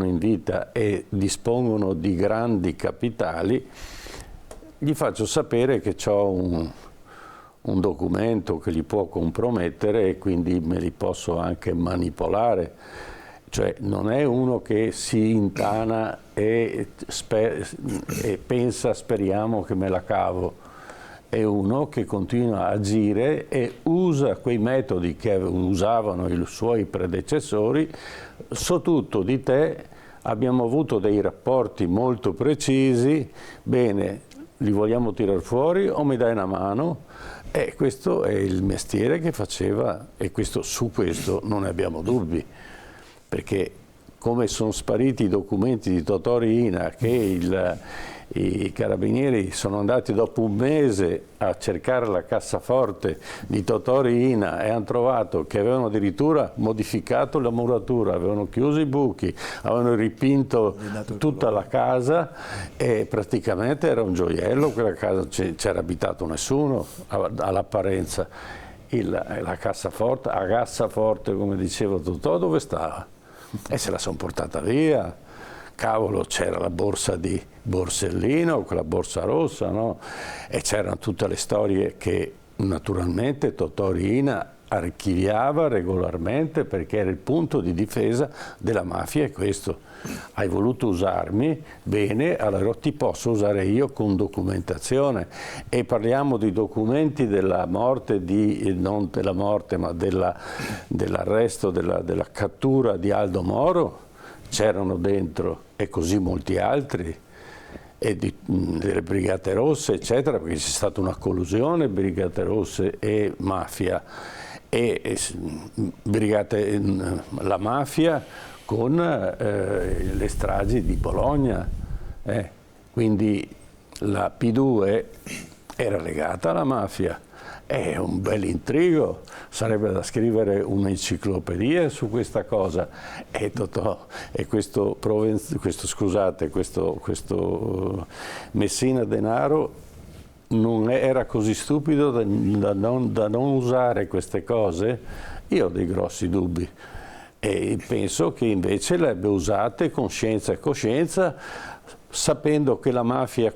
in vita e dispongono di grandi capitali, gli faccio sapere che ho un documento che li può compromettere e quindi me li posso anche manipolare. Cioè non è uno che si intana e pensa speriamo che me la cavo, è uno che continua a agire e usa quei metodi che usavano i suoi predecessori. So tutto di te, abbiamo avuto dei rapporti molto precisi, bene, li vogliamo tirar fuori o mi dai una mano? E questo è il mestiere che faceva, e su questo non ne abbiamo dubbi, perché come sono spariti i documenti di Totò Riina, che i carabinieri sono andati dopo un mese a cercare la cassaforte di Totò Riina e hanno trovato che avevano addirittura modificato la muratura, avevano chiuso i buchi, avevano ripinto tutta la casa, e praticamente era un gioiello quella casa, c'era abitato nessuno all'apparenza. La cassaforte, a cassaforte, come diceva Totò, dove stava? E se la sono portata via. Cavolo, c'era la borsa di Borsellino, quella borsa rossa, no? E c'erano tutte le storie che naturalmente Totò Riina archiviava regolarmente, perché era il punto di difesa della mafia. E questo: hai voluto usarmi, bene, allora ti posso usare io con documentazione. E parliamo di documenti della morte non della morte, ma dell'arresto, della cattura di Aldo Moro, c'erano dentro, e così molti altri, e delle Brigate Rosse, eccetera, perché c'è stata una collusione Brigate Rosse e mafia, la mafia con le stragi di Bologna. Quindi la P2 era legata alla mafia. È un bel intrigo, sarebbe da scrivere un'enciclopedia su questa cosa. E questo Messina Denaro non era così stupido da non usare queste cose? Io ho dei grossi dubbi, e penso che invece le abbia usate con scienza e coscienza, sapendo che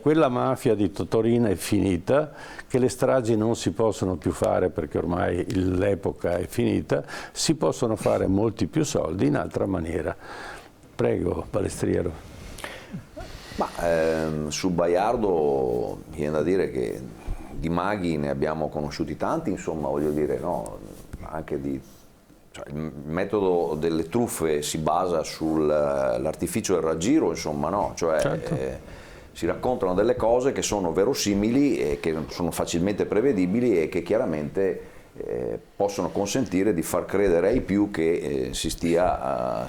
quella mafia di Totò Riina è finita, che le stragi non si possono più fare perché ormai l'epoca è finita, si possono fare molti più soldi in altra maniera. Prego, Palestriero. Su Baiardo viene da dire che di maghi ne abbiamo conosciuti tanti, insomma, voglio dire, no? Anche il metodo delle truffe si basa sull'artificio del raggiro, insomma, no? Cioè, certo. Si raccontano delle cose che sono verosimili e che sono facilmente prevedibili, e che chiaramente possono consentire di far credere ai più che si stia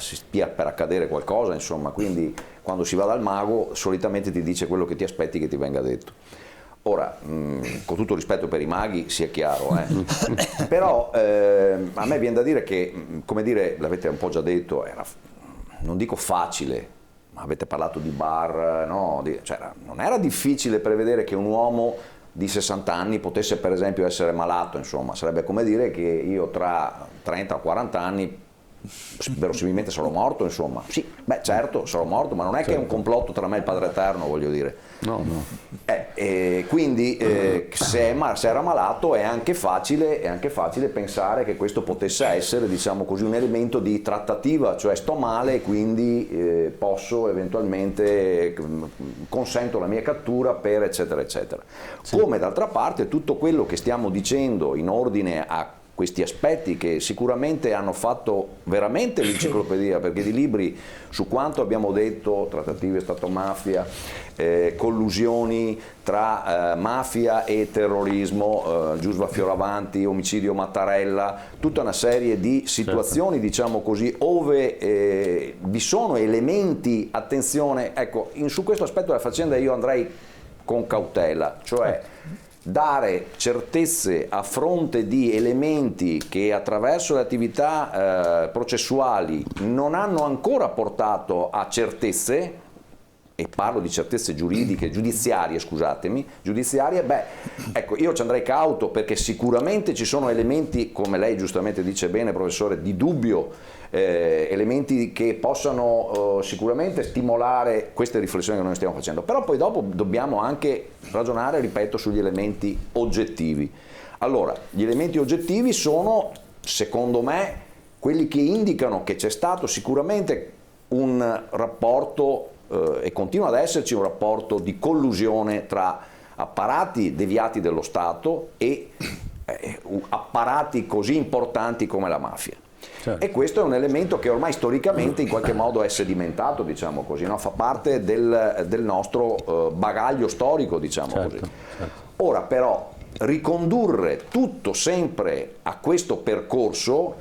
per accadere qualcosa, insomma. Quindi quando si va dal mago solitamente ti dice quello che ti aspetti che ti venga detto. Ora, con tutto rispetto per i maghi, sia chiaro, però a me viene da dire che, come dire, l'avete un po' già detto, era, non dico facile, ma avete parlato di bar, no? Cioè, non era difficile prevedere che un uomo di 60 anni potesse per esempio essere malato, insomma, sarebbe come dire che io tra 30 o 40 anni verosimilmente sarò morto, insomma. Sì, beh certo, sarò morto, ma non è che è un complotto tra me e il Padre Eterno, voglio dire. No. Quindi se era malato è anche facile pensare che questo potesse essere, diciamo così, un elemento di trattativa, cioè sto male e quindi posso eventualmente, consento la mia cattura per eccetera eccetera. Sì. Come d'altra parte tutto quello che stiamo dicendo in ordine a questi aspetti che sicuramente hanno fatto veramente l'enciclopedia, perché di libri su quanto abbiamo detto, trattative Stato-mafia, collusioni tra mafia e terrorismo, Giusva Fioravanti, omicidio Mattarella, tutta una serie di situazioni, diciamo così, ove vi sono elementi, attenzione, ecco, su questo aspetto della faccenda io andrei con cautela, cioè dare certezze a fronte di elementi che attraverso le attività processuali non hanno ancora portato a certezze, e parlo di certezze giudiziarie, beh, ecco, io ci andrei cauto, perché sicuramente ci sono elementi, come lei giustamente dice bene, professore, di dubbio, elementi che possano sicuramente stimolare queste riflessioni che noi stiamo facendo, però poi dopo dobbiamo anche ragionare, ripeto, sugli elementi oggettivi. Allora, gli elementi oggettivi sono, secondo me, quelli che indicano che c'è stato sicuramente un rapporto e continua ad esserci un rapporto di collusione tra apparati deviati dello Stato e apparati così importanti come la mafia. Certo. E questo è un elemento che ormai storicamente in qualche modo è sedimentato, diciamo così, no? Fa parte del nostro bagaglio storico, diciamo così. Certo. Ora però ricondurre tutto sempre a questo percorso,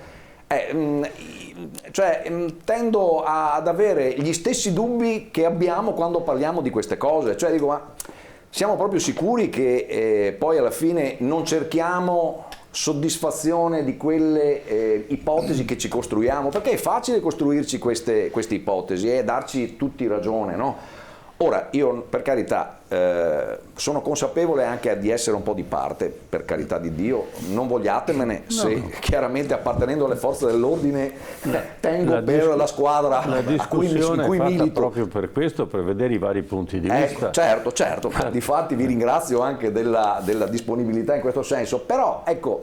tendo ad avere gli stessi dubbi che abbiamo quando parliamo di queste cose, cioè dico, ma siamo proprio sicuri che poi alla fine non cerchiamo soddisfazione di quelle ipotesi che ci costruiamo, perché è facile costruirci queste ipotesi e darci tutti ragione, no? Ora, io per carità sono consapevole anche di essere un po' di parte, per carità di Dio, non vogliatemene, chiaramente appartenendo alle forze dell'ordine tengo per la squadra in cui milito. Proprio per questo, per vedere i vari punti di vista. Certo, ma difatti vi ringrazio anche della disponibilità in questo senso, però ecco,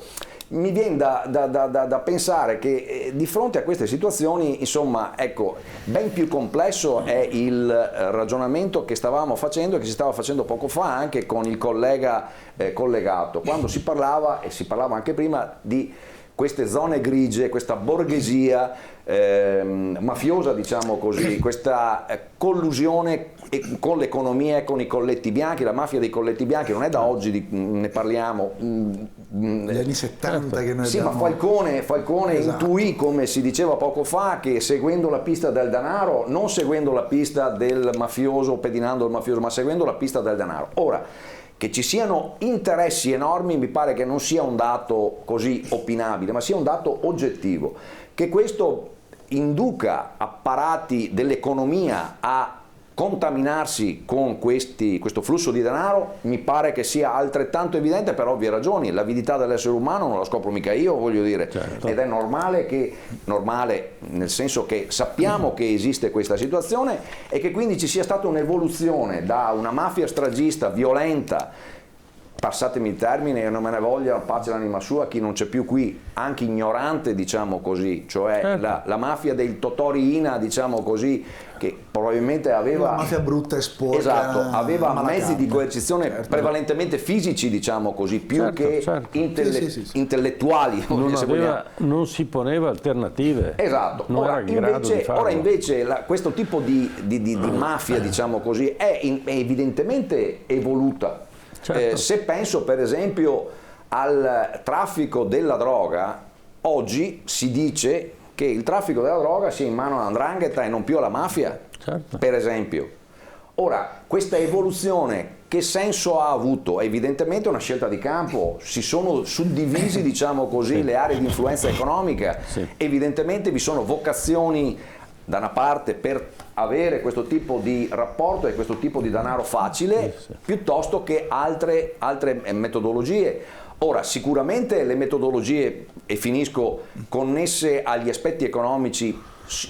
mi viene da pensare che di fronte a queste situazioni, insomma, ecco, ben più complesso è il ragionamento che stavamo facendo e che si stava facendo poco fa anche con il collega collegato, quando si parlava, e si parlava anche prima, di queste zone grigie, questa borghesia mafiosa, diciamo così, questa collusione con l'economia e con i colletti bianchi, la mafia dei colletti bianchi, non è da oggi ne parliamo. Negli anni 70 che noi sì, abbiamo... ma Falcone esatto. Intuì, come si diceva poco fa, che seguendo la pista del denaro, non seguendo la pista del mafioso, pedinando il mafioso, ma seguendo la pista del denaro. Ora, che ci siano interessi enormi mi pare che non sia un dato così opinabile, ma sia un dato oggettivo. Che questo induca apparati dell'economia a contaminarsi con questo flusso di denaro mi pare che sia altrettanto evidente, per ovvie ragioni. L'avidità dell'essere umano non la scopro mica io, voglio dire, certo. Ed è normale nel senso che sappiamo che esiste questa situazione e che quindi ci sia stata un'evoluzione da una mafia stragista violenta, passatemi il termine, non me ne voglia, pace l'anima sua, chi non c'è più qui, anche ignorante, diciamo così, cioè certo. la mafia del Totò Riina, diciamo così, che probabilmente aveva... Una mafia brutta e sporca. Esatto, aveva mezzi di coercizione certo. prevalentemente fisici, diciamo così, più certo, che certo. Intellettuali. Non si poneva alternative. Esatto, ora invece questo tipo di mafia, diciamo così, è evidentemente evoluta. Certo. Se penso per esempio al traffico della droga, oggi si dice che il traffico della droga sia in mano all''ndrangheta e non più alla mafia, certo. Per esempio. Ora, questa evoluzione che senso ha avuto? Evidentemente una scelta di campo, si sono suddivisi, diciamo così, le aree di influenza economica, evidentemente vi sono vocazioni da una parte per avere questo tipo di rapporto e questo tipo di denaro facile, piuttosto che altre metodologie. Ora, sicuramente le metodologie, e finisco, connesse agli aspetti economici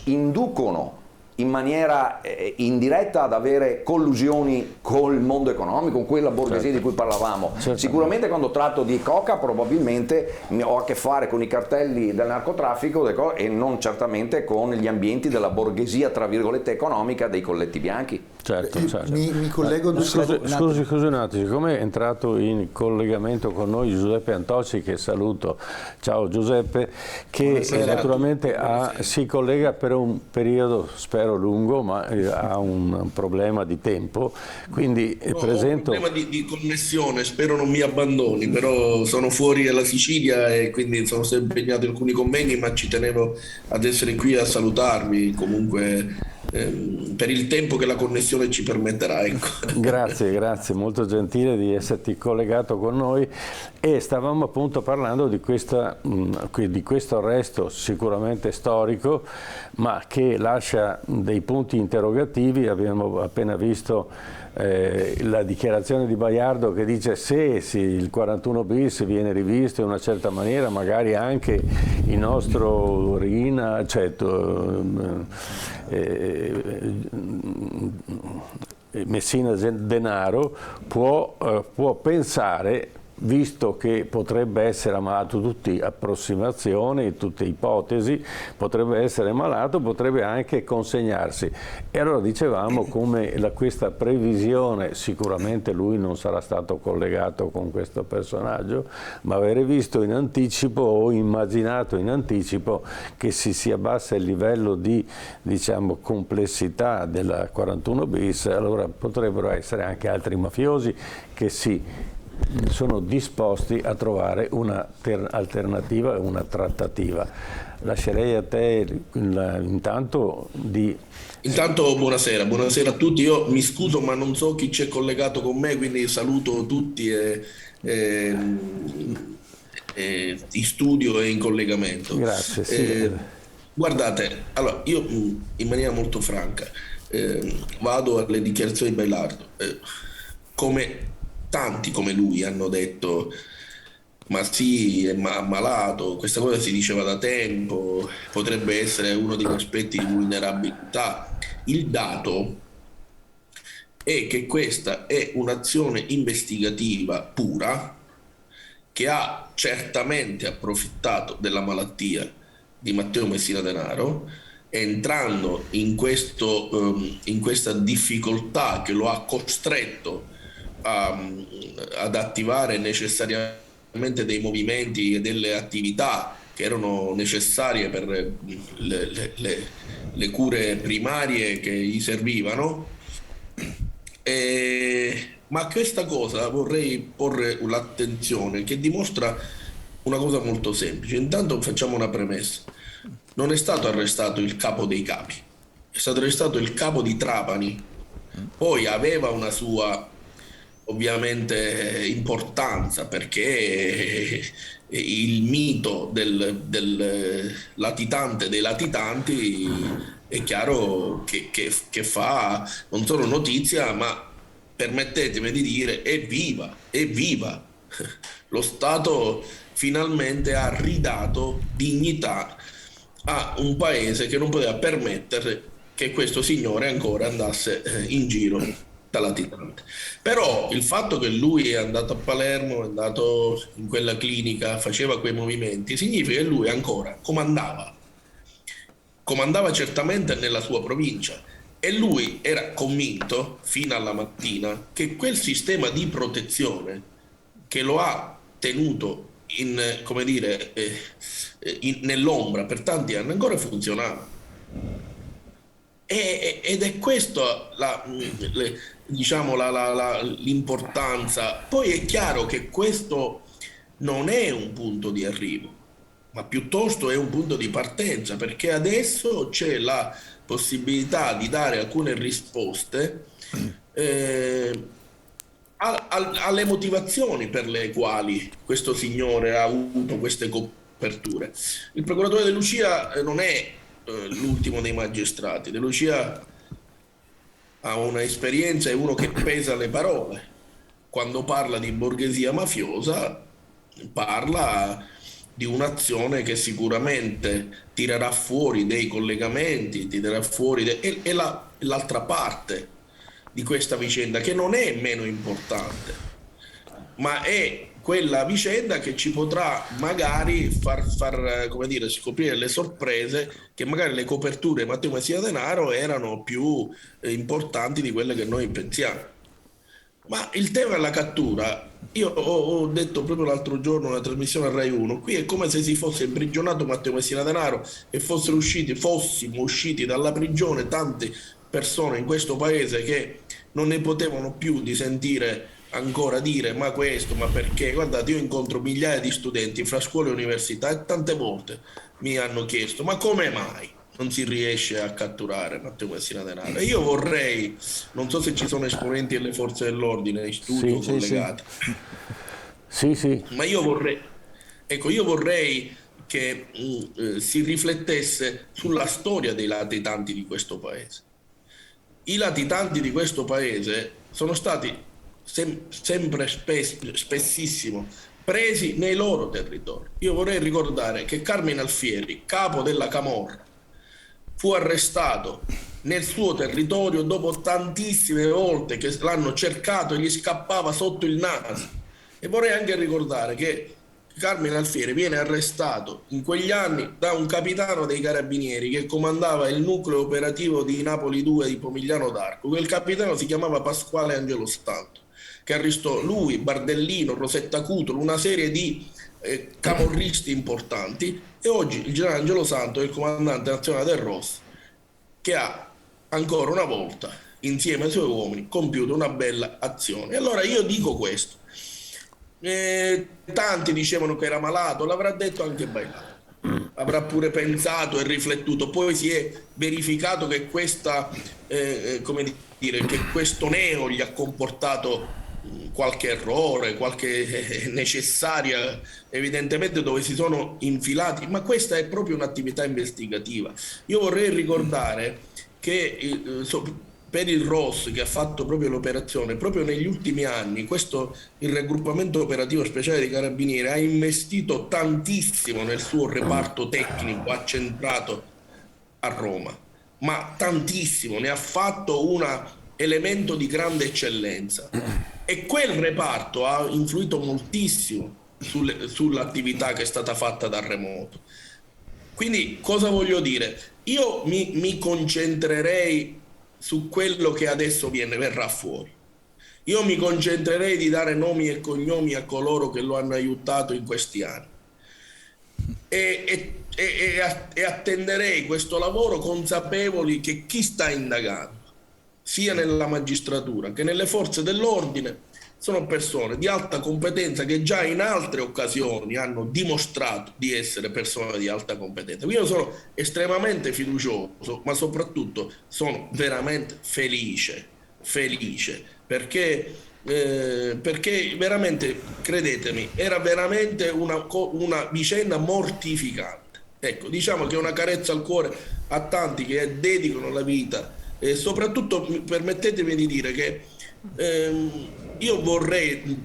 inducono in maniera indiretta ad avere collusioni col mondo economico, con quella borghesia di cui parlavamo. Sicuramente quando tratto di coca probabilmente ho a che fare con i cartelli del narcotraffico e non certamente con gli ambienti della borghesia, tra virgolette, economica dei colletti bianchi. Certo. Mi collego Scusi un attimo, siccome è entrato in collegamento con noi Giuseppe Antossi, che saluto, ciao Giuseppe, che naturalmente si collega per un periodo, spero lungo, ma ha un problema di tempo, quindi presento... Ho un problema di connessione, spero non mi abbandoni, però sono fuori dalla Sicilia e quindi sono sempre impegnato in alcuni convegni, ma ci tenevo ad essere qui a salutarvi comunque per il tempo che la connessione ci permetterà. Ecco. Grazie, molto gentile di esserti collegato con noi, e stavamo appunto parlando di questo arresto sicuramente storico, ma che lascia dei punti interrogativi. Abbiamo appena visto la dichiarazione di Baiardo che dice il 41 bis viene rivisto in una certa maniera, magari anche il nostro Rina, Messina Denaro può pensare, visto che potrebbe essere malato, tutte approssimazioni, tutte ipotesi, potrebbe essere malato, potrebbe anche consegnarsi. E allora dicevamo come questa previsione, sicuramente lui non sarà stato collegato con questo personaggio, ma avere visto in anticipo o immaginato in anticipo che si abbassa il livello di, diciamo, complessità della 41 bis, allora potrebbero essere anche altri mafiosi che sono disposti a trovare un'alternativa, una trattativa. Lascerei a te intanto buonasera a tutti. Io mi scuso ma non so chi c'è collegato con me, quindi saluto tutti in studio e in collegamento. Grazie. Guardate, allora io in maniera molto franca vado alle dichiarazioni di Baiardo, come tanti come lui hanno detto ma sì, è malato, questa cosa si diceva da tempo, potrebbe essere uno degli aspetti di vulnerabilità. Il dato è che questa è un'azione investigativa pura che ha certamente approfittato della malattia di Matteo Messina Denaro, entrando in questa difficoltà che lo ha costretto ad attivare necessariamente dei movimenti e delle attività che erano necessarie per le cure primarie che gli servivano. Ma questa cosa vorrei porre l'attenzione, che dimostra una cosa molto semplice. Intanto facciamo una premessa: non è stato arrestato il capo dei capi, è stato arrestato il capo di Trapani. Poi aveva una sua ovviamente importanza, perché il mito del latitante dei latitanti è chiaro che fa non solo notizia, ma permettetemi di dire è viva. Lo Stato finalmente ha ridato dignità a un paese che non poteva permettere che questo signore ancora andasse in giro da latitante. Però il fatto che lui è andato a Palermo, è andato in quella clinica, faceva quei movimenti, significa che lui ancora comandava certamente nella sua provincia, e lui era convinto fino alla mattina che quel sistema di protezione che lo ha tenuto nell'ombra per tanti anni ancora funzionava. Ed è questo l'importanza. Poi è chiaro che questo non è un punto di arrivo, ma piuttosto è un punto di partenza, perché adesso c'è la possibilità di dare alcune risposte alle motivazioni per le quali questo signore ha avuto queste coperture. Il procuratore De Lucia non è l'ultimo dei magistrati. De Lucia ha un'esperienza, è uno che pesa le parole. Quando parla di borghesia mafiosa parla di un'azione che sicuramente tirerà fuori dei collegamenti, tirerà fuori e l'altra parte di questa vicenda, che non è meno importante, ma è quella vicenda che ci potrà magari far come dire, scoprire le sorprese, che magari le coperture di Matteo Messina Denaro erano più importanti di quelle che noi pensiamo. Ma il tema della cattura, io ho detto proprio l'altro giorno nella trasmissione a Rai 1, qui è come se si fosse imprigionato Matteo Messina Denaro e fossimo usciti dalla prigione tante persone in questo paese che non ne potevano più di sentire ancora dire ma questo, ma perché? Guardate, io incontro migliaia di studenti fra scuole e università e tante volte mi hanno chiesto ma come mai non si riesce a catturare Matteo Messina Denaro? E io vorrei, non so se ci sono esponenti delle forze dell'ordine in studio collegati, sì. Ma io vorrei, ecco, io vorrei che si riflettesse sulla storia dei latitanti di questo paese. I latitanti di questo paese sono stati sempre spessissimo presi nei loro territori. Io vorrei ricordare che Carmine Alfieri, capo della Camorra, fu arrestato nel suo territorio dopo tantissime volte che l'hanno cercato e gli scappava sotto il naso. E vorrei anche ricordare che Carmine Alfieri viene arrestato in quegli anni da un capitano dei carabinieri che comandava il nucleo operativo di Napoli 2 di Pomigliano d'Arco. Quel capitano si chiamava Pasquale Angelostanto, che arrestò lui, Bardellino, Rosetta Cutolo, una serie di camorristi importanti, e oggi il generale Angelostanto è il comandante nazionale del ROS, che ha ancora una volta insieme ai suoi uomini compiuto una bella azione. E allora io dico questo, tanti dicevano che era malato, l'avrà detto anche Bailato, avrà pure pensato e riflettuto, poi si è verificato che come dire, che questo neo gli ha comportato qualche errore, qualche necessaria, evidentemente, dove si sono infilati, ma questa è proprio un'attività investigativa. Io vorrei ricordare che per il ROS, che ha fatto proprio l'operazione, proprio negli ultimi anni, il raggruppamento operativo speciale dei Carabinieri ha investito tantissimo nel suo reparto tecnico accentrato a Roma, ma tantissimo, ne ha fatto un elemento di grande eccellenza, e quel reparto ha influito moltissimo sull'attività che è stata fatta da remoto. Quindi cosa voglio dire? Io mi concentrerei su quello che adesso verrà fuori. Io mi concentrerei di dare nomi e cognomi a coloro che lo hanno aiutato in questi anni e attenderei questo lavoro consapevoli che chi sta indagando, sia nella magistratura che nelle forze dell'ordine, sono persone di alta competenza che già in altre occasioni hanno dimostrato di essere persone di alta competenza. Io sono estremamente fiducioso, ma soprattutto sono veramente felice, perché veramente, credetemi, era veramente una vicenda mortificante. Ecco, diciamo che è una carezza al cuore a tanti che dedicano la vita, e soprattutto permettetemi di dire che io vorrei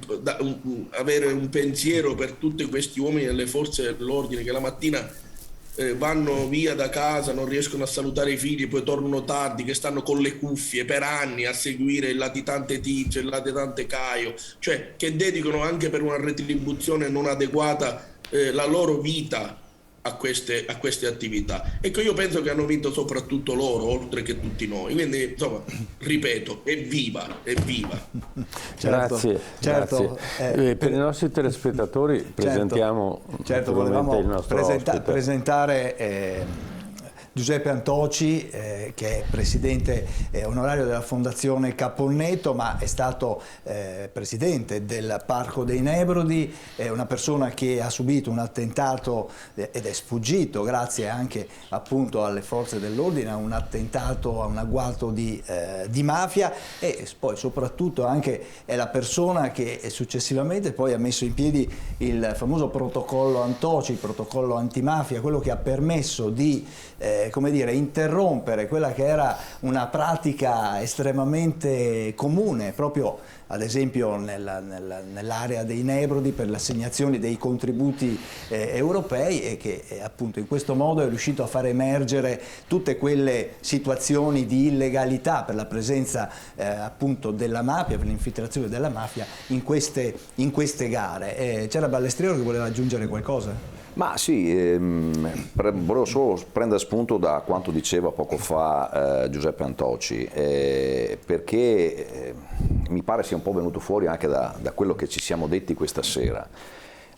avere un pensiero per tutti questi uomini delle forze dell'ordine che la mattina vanno via da casa, non riescono a salutare i figli, poi tornano tardi, che stanno con le cuffie per anni a seguire il latitante Tizio, il latitante Caio, cioè che dedicano anche per una retribuzione non adeguata la loro vita a queste attività. Ecco, io penso che hanno vinto soprattutto loro, oltre che tutti noi. Quindi, insomma, ripeto, evviva. Grazie. Per i nostri telespettatori presentiamo volevamo il nostro presentare Giuseppe Antoci, che è presidente onorario della Fondazione Caponnetto, ma è stato presidente del Parco dei Nebrodi, è una persona che ha subito un attentato ed è sfuggito grazie anche appunto alle forze dell'ordine a un attentato, a un agguato di mafia, e poi soprattutto anche è la persona che successivamente poi ha messo in piedi il famoso protocollo Antoci, il protocollo antimafia, quello che ha permesso di come dire, interrompere quella che era una pratica estremamente comune proprio ad esempio nell'area dei Nebrodi per l'assegnazione dei contributi europei, e che appunto in questo modo è riuscito a far emergere tutte quelle situazioni di illegalità per la presenza appunto della mafia, per l'infiltrazione della mafia in queste gare. C'era Ballestriero che voleva aggiungere qualcosa? Ma sì, volevo solo prendere spunto da quanto diceva poco fa Giuseppe Antoci, perché mi pare sia un po' venuto fuori anche da quello che ci siamo detti questa sera.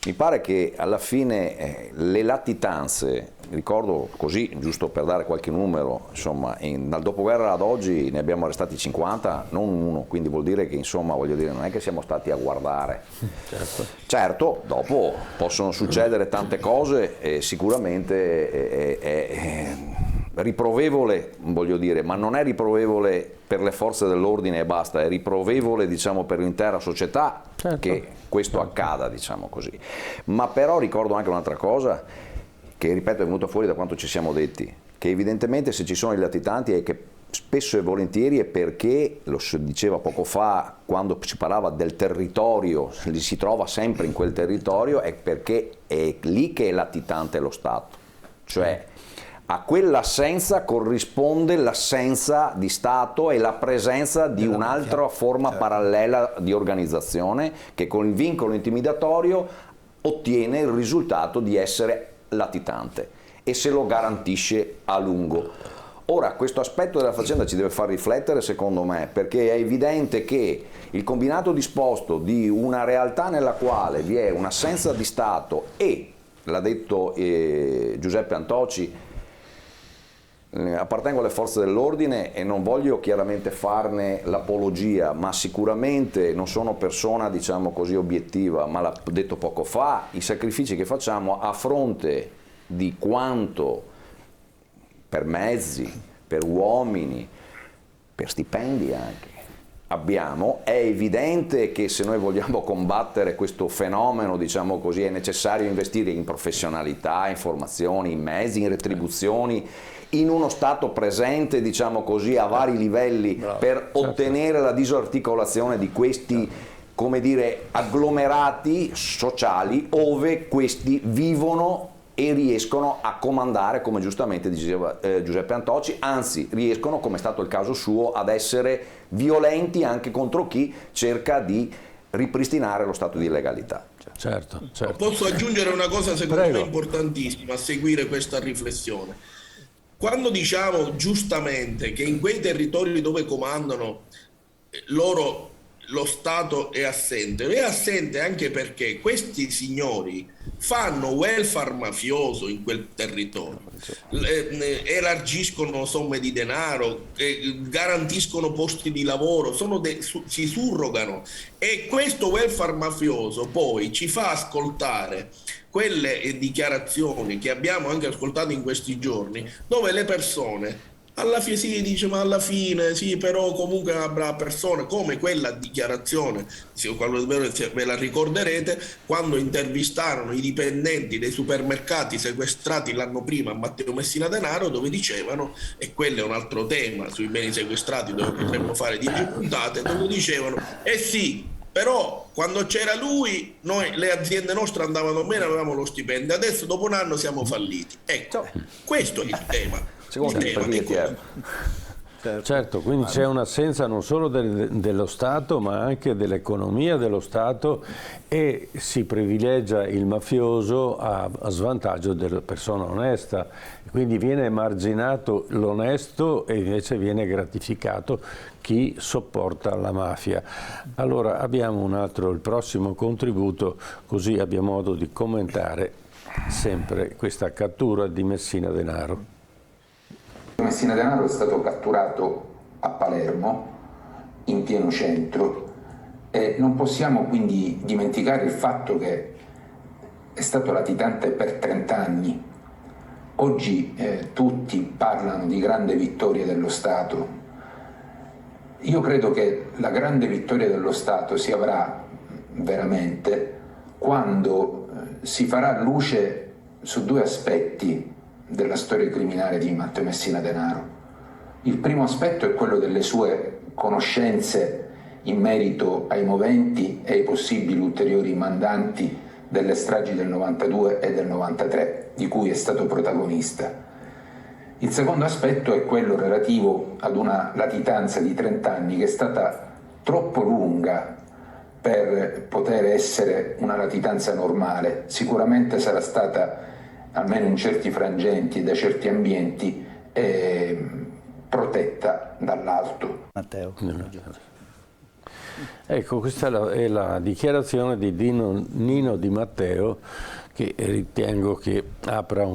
Mi pare che alla fine le latitanze, ricordo così, giusto per dare qualche numero, insomma, dal dopoguerra ad oggi ne abbiamo arrestati 50, non uno, quindi vuol dire che, insomma, voglio dire, non è che siamo stati a guardare. Certo, dopo possono succedere tante cose e sicuramente è riprovevole, voglio dire, ma non è riprovevole per le forze dell'ordine e basta, è riprovevole, diciamo, per l'intera società che questo accada, diciamo così. Ma però ricordo anche un'altra cosa che, ripeto, è venuta fuori da quanto ci siamo detti, che evidentemente se ci sono i latitanti è che spesso e volentieri è perché, lo si diceva poco fa, quando si parlava del territorio, li si trova sempre in quel territorio, è perché è lì che è latitante lo Stato, cioè a quell'assenza corrisponde l'assenza di Stato e la presenza di un'altra forma parallela di organizzazione che con il vincolo intimidatorio ottiene il risultato di essere latitante e se lo garantisce a lungo. Ora, questo aspetto della faccenda ci deve far riflettere, secondo me, perché è evidente che il combinato disposto di una realtà nella quale vi è un'assenza di Stato e, l'ha detto Giuseppe Antoci, appartengo alle forze dell'ordine e non voglio chiaramente farne l'apologia, ma sicuramente non sono persona, diciamo così, obiettiva, ma l'ha detto poco fa, i sacrifici che facciamo a fronte di quanto per mezzi, per uomini, per stipendi anche abbiamo, è evidente che se noi vogliamo combattere questo fenomeno, diciamo così, è necessario investire in professionalità, in formazioni, in mezzi, in retribuzioni, in uno Stato presente, diciamo così, a vari livelli per ottenere la disarticolazione di questi, come dire, agglomerati sociali ove questi vivono e riescono a comandare, come giustamente diceva Giuseppe Antoci, anzi riescono, come è stato il caso suo, ad essere violenti anche contro chi cerca di ripristinare lo stato di legalità. Certo. Posso aggiungere una cosa secondo me importantissima a seguire questa riflessione. Quando diciamo giustamente che in quei territori dove comandano loro lo Stato è assente anche perché questi signori fanno welfare mafioso in quel territorio, elargiscono somme di denaro, garantiscono posti di lavoro, si surrogano, e questo welfare mafioso poi ci fa ascoltare quelle dichiarazioni che abbiamo anche ascoltato in questi giorni, dove le persone alla fine si dice, ma alla fine sì, però comunque è una brava persona, come quella dichiarazione, ve la ricorderete, quando intervistarono i dipendenti dei supermercati sequestrati l'anno prima a Matteo Messina Denaro, dove dicevano, e quello è un altro tema sui beni sequestrati dove potremmo fare 10 puntate, dove dicevano, sì, però quando c'era lui, noi, le aziende nostre andavano bene, avevamo lo stipendio, adesso dopo un anno siamo falliti. Ecco, questo è il tema. Certo, quindi c'è un'assenza non solo dello Stato ma anche dell'economia dello Stato, e si privilegia il mafioso a svantaggio della persona onesta, quindi viene emarginato l'onesto e invece viene gratificato chi sopporta la mafia. Allora abbiamo il prossimo contributo, così abbiamo modo di commentare sempre questa cattura di Messina Denaro. Messina Denaro è stato catturato a Palermo, in pieno centro, e non possiamo quindi dimenticare il fatto che è stato latitante per 30 anni. Oggi tutti parlano di grande vittoria dello Stato. Io credo che la grande vittoria dello Stato si avrà veramente quando si farà luce su due aspetti della storia criminale di Matteo Messina Denaro. Il primo aspetto è quello delle sue conoscenze in merito ai moventi e ai possibili ulteriori mandanti delle stragi del 92 e del 93, di cui è stato protagonista. Il secondo aspetto è quello relativo ad una latitanza di 30 anni che è stata troppo lunga per poter essere una latitanza normale. Sicuramente sarà stata, almeno in certi frangenti e da certi ambienti, protetta dall'alto. Matteo. Ecco, questa è la dichiarazione di Nino Di Matteo, che ritengo che apra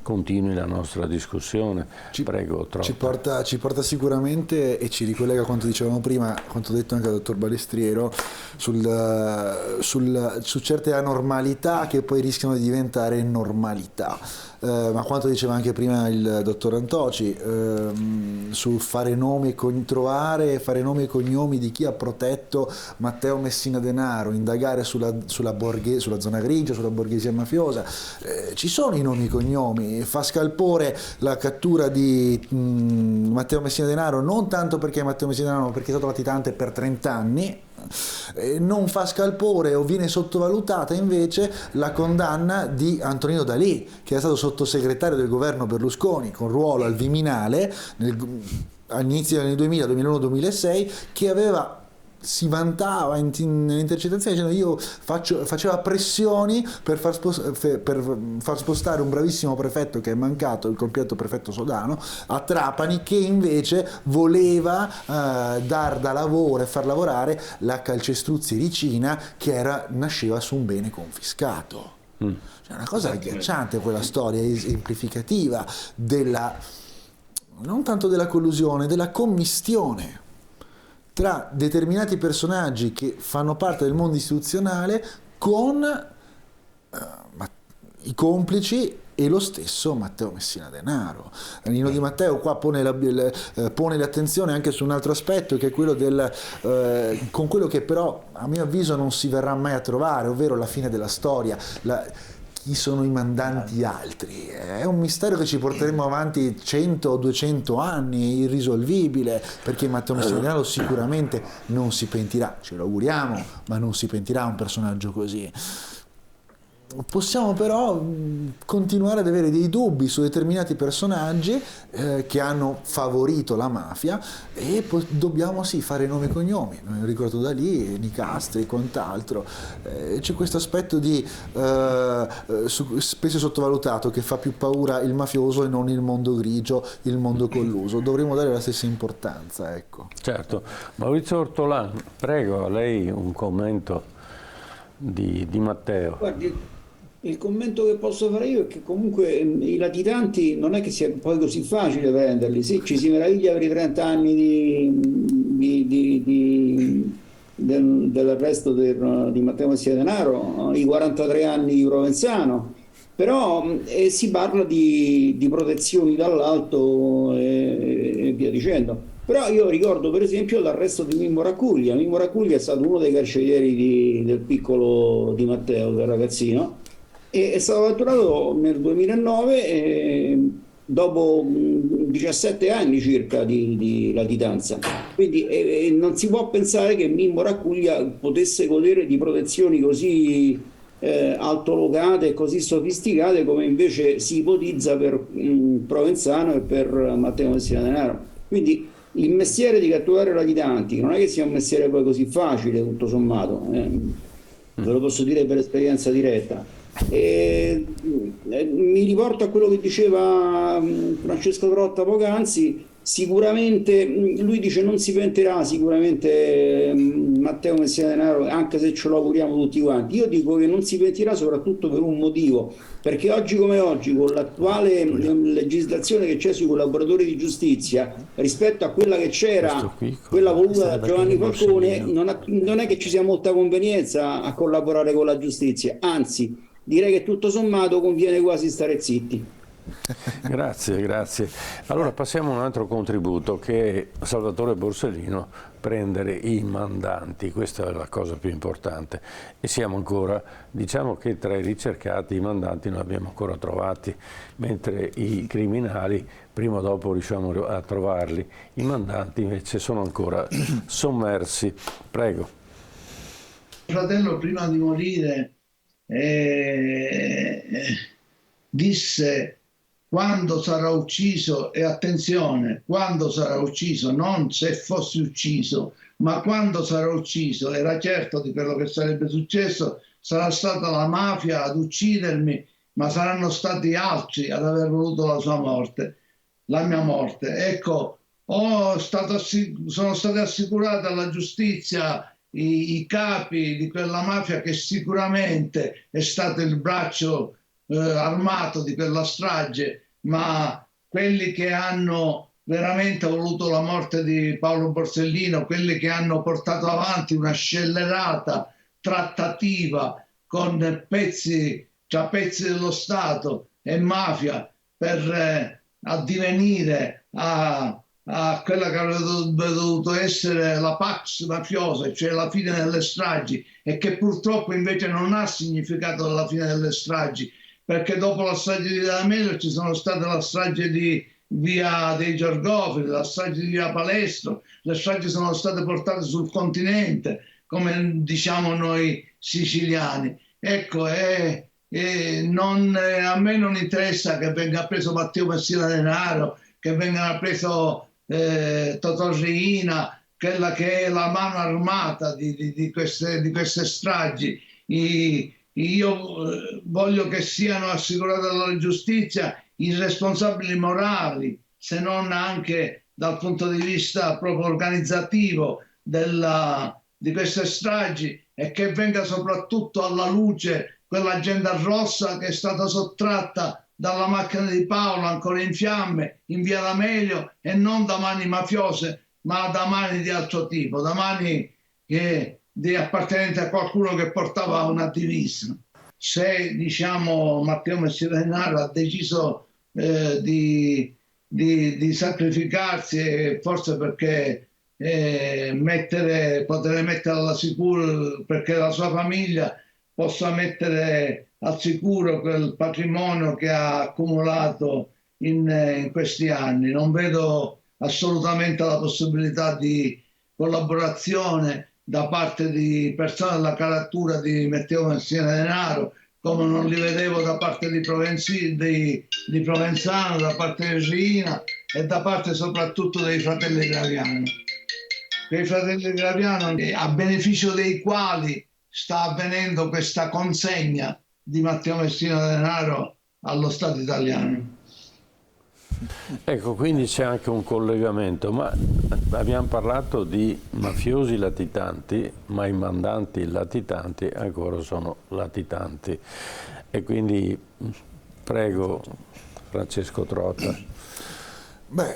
continui la nostra discussione. Prego, ci porta sicuramente, e ci ricollega a quanto dicevamo prima, quanto detto anche dal dottor Balestriero, su certe anormalità che poi rischiano di diventare normalità. Ma quanto diceva anche prima il dottor Antoci, sul fare nomi trovare fare nomi e cognomi di chi ha protetto Matteo Messina Denaro, indagare sulla zona grigia, sulla borghesia mafiosa, ci sono i nomi e cognomi. Fa scalpore la cattura di Matteo Messina Denaro, non tanto perché Matteo Messina Denaro, perché è stato latitante per 30 anni. Non fa scalpore o viene sottovalutata invece la condanna di Antonino D'Alì, che è stato sottosegretario del governo Berlusconi con ruolo al Viminale all'inizio degli anni 2000, 2001, 2006, che si vantava nelle intercettazioni dicendo io faceva pressioni per far spostare un bravissimo prefetto che è mancato, il compianto prefetto Sodano, a Trapani, che invece voleva dar da lavoro e far lavorare la calcestruzzi Ricina, che nasceva su un bene confiscato. Cioè, una cosa agghiacciante quella storia, esemplificativa non tanto della collusione, della commistione tra determinati personaggi che fanno parte del mondo istituzionale con i complici e lo stesso Matteo Messina Denaro. Nino Di Matteo qua pone l'attenzione anche su un altro aspetto, che è quello con quello che però a mio avviso non si verrà mai a trovare, ovvero la fine della storia. Chi sono i mandanti altri? È un mistero che ci porteremo avanti 100 o 200 anni, irrisolvibile, perché Matteo Messina Denaro sicuramente non si pentirà, ce lo auguriamo, ma non si pentirà un personaggio così. Possiamo però continuare ad avere dei dubbi su determinati personaggi che hanno favorito la mafia, e dobbiamo fare nomi e cognomi. Ricordo D'Alì, Nicastri e quant'altro. C'è questo aspetto spesso sottovalutato, che fa più paura il mafioso e non il mondo grigio, il mondo colluso. Dovremmo dare la stessa importanza, ecco. Certo. Maurizio Ortolan, prego, a lei un commento di Matteo. Guardi, il commento che posso fare io è che comunque i latitanti non è che sia poi così facile prenderli. Sì, ci si meraviglia per i 30 anni dell'arresto di Matteo Messina Denaro, i 43 anni di Provenzano, però si parla di protezioni dall'alto e via dicendo. Però io ricordo per esempio l'arresto di Mimmo Raccuglia. Mimmo Raccuglia è stato uno dei carcerieri del piccolo Di Matteo, del ragazzino, e è stato catturato nel 2009 dopo 17 anni circa di latitanza. Quindi non si può pensare che Mimmo Raccuglia potesse godere di protezioni così altolocate e così sofisticate come invece si ipotizza per Provenzano e per Matteo Messina Denaro. Quindi il mestiere di catturare latitanti non è che sia un mestiere poi così facile, tutto sommato, ve lo posso dire per esperienza diretta. Mi riporto a quello che diceva Francesco Trotta poc'anzi. sicuramente lui dice non si pentirà sicuramente Matteo Messina Denaro, anche se ce lo auguriamo tutti quanti. Io dico che non si pentirà soprattutto per un motivo, perché oggi come oggi, con l'attuale legislazione che c'è sui collaboratori di giustizia, rispetto a quella che c'era, quella voluta da Giovanni Falcone, non è che ci sia molta convenienza a collaborare con la giustizia, anzi direi che tutto sommato conviene quasi stare zitti. Grazie, grazie. Allora passiamo a un altro contributo, che è Salvatore Borsellino, prendere i mandanti. Questa è la cosa più importante, e siamo ancora, diciamo che tra i ricercati i mandanti non abbiamo ancora trovati, mentre i criminali prima o dopo riusciamo a trovarli, i mandanti invece sono ancora sommersi. Prego. Fratello prima di morire disse: quando sarà ucciso, e attenzione, quando sarà ucciso, non se fossi ucciso, ma quando sarà ucciso, era certo di quello che sarebbe successo, sarà stata la mafia ad uccidermi, ma saranno stati altri ad aver voluto la sua morte, la mia morte. Ecco, sono state assicurate alla giustizia i capi di quella mafia, che sicuramente è stato il braccio armato di quella strage, ma quelli che hanno veramente voluto la morte di Paolo Borsellino, quelli che hanno portato avanti una scellerata trattativa con pezzi dello Stato e mafia per addivenire a quella che avrebbe dovuto essere la pax mafiosa, cioè la fine delle stragi, e che purtroppo invece non ha significato la fine delle stragi, perché dopo la strage di Via D'Amelio ci sono state la strage di Via dei Giorgofili, la strage di Via Palestro, le stragi sono state portate sul continente, come diciamo noi siciliani. Ecco, a me non interessa che venga preso Matteo Messina Denaro, che venga preso Totò Riina, quella che è la mano armata di queste stragi. Io voglio che siano assicurati alla giustizia i responsabili morali, se non anche dal punto di vista proprio organizzativo di queste stragi, e che venga soprattutto alla luce quell'agenda rossa che è stata sottratta dalla macchina di Paolo, ancora in fiamme, in Via D'Amelio, e non da mani mafiose, ma da mani di altro tipo, da mani appartenenti a qualcuno che portava un attivismo. Se diciamo Matteo Messina Denaro ha deciso di sacrificarsi, forse perché poter mettere alla sicuro, perché la sua famiglia possa mettere al sicuro quel patrimonio che ha accumulato in questi anni. Non vedo assolutamente la possibilità di collaborazione da parte di persone della caratura di Matteo Messina Denaro, come non li vedevo da parte di Provenzano, da parte di Riina e da parte soprattutto dei fratelli Graviano. Quei fratelli Graviano, a beneficio dei quali sta avvenendo questa consegna di Matteo Messina Denaro allo Stato italiano. Ecco, quindi c'è anche un collegamento, ma abbiamo parlato di mafiosi latitanti, ma i mandanti latitanti ancora sono latitanti. E quindi prego Francesco Trota. Beh,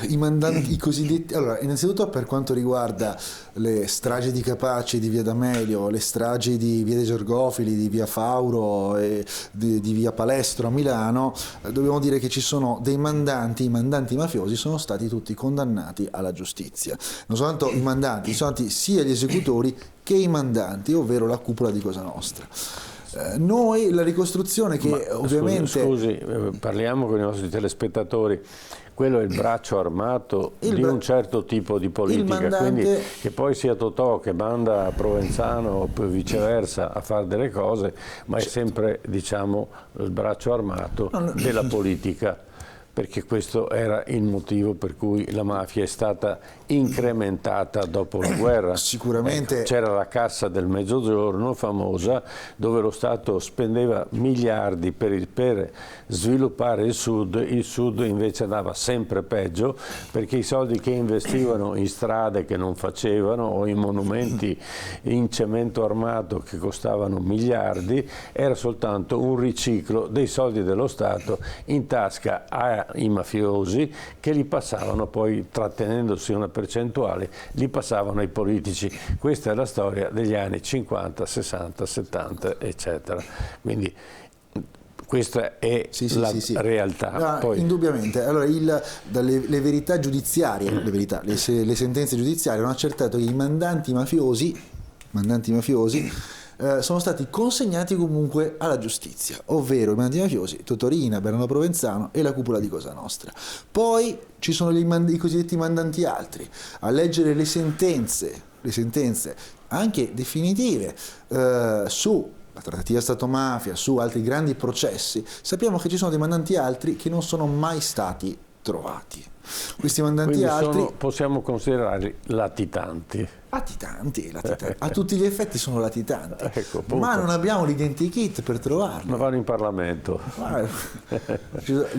i mandanti, i cosiddetti... Allora, innanzitutto per quanto riguarda le stragi di Capaci di Via D'Amelio, le stragi di Via dei Giorgofili, di Via Fauro e di Via Palestro a Milano, dobbiamo dire che ci sono dei mandanti, i mandanti mafiosi sono stati tutti condannati alla giustizia. Non soltanto i mandanti, sono stati sia gli esecutori che i mandanti, ovvero la cupola di Cosa Nostra. Noi la ricostruzione che ovviamente... Scusi, parliamo con i nostri telespettatori. Quello è il braccio armato di un certo tipo di politica, quindi che poi sia Totò che manda Provenzano o viceversa a fare delle cose, ma è sempre, diciamo, il braccio armato della politica. perché questo era il motivo per cui la mafia è stata incrementata dopo la guerra. Sicuramente. Ecco, c'era la cassa del mezzogiorno famosa, dove lo Stato spendeva miliardi per sviluppare il Sud invece andava sempre peggio, perché i soldi che investivano in strade che non facevano o in monumenti in cemento armato che costavano miliardi era soltanto un riciclo dei soldi dello Stato in tasca ai mafiosi, che li passavano poi, trattenendosi una percentuale, li passavano ai politici. Questa è la storia degli anni 50, 60, 70, eccetera. Quindi questa è la realtà. No, indubbiamente. Allora, le verità giudiziarie, le sentenze giudiziarie hanno accertato che i mandanti mafiosi sono stati consegnati comunque alla giustizia, ovvero i mandanti mafiosi Totorina, Bernardo Provenzano e la cupola di Cosa Nostra. Poi ci sono i cosiddetti mandanti altri. A leggere le sentenze anche definitive su la trattativa Stato-mafia, su altri grandi processi, sappiamo che ci sono dei mandanti altri che non sono mai stati trovati. Questi mandanti altri possiamo considerarli latitanti. A tutti gli effetti sono latitanti, ecco, ma non abbiamo l'identikit per trovarli. Ma vanno in Parlamento.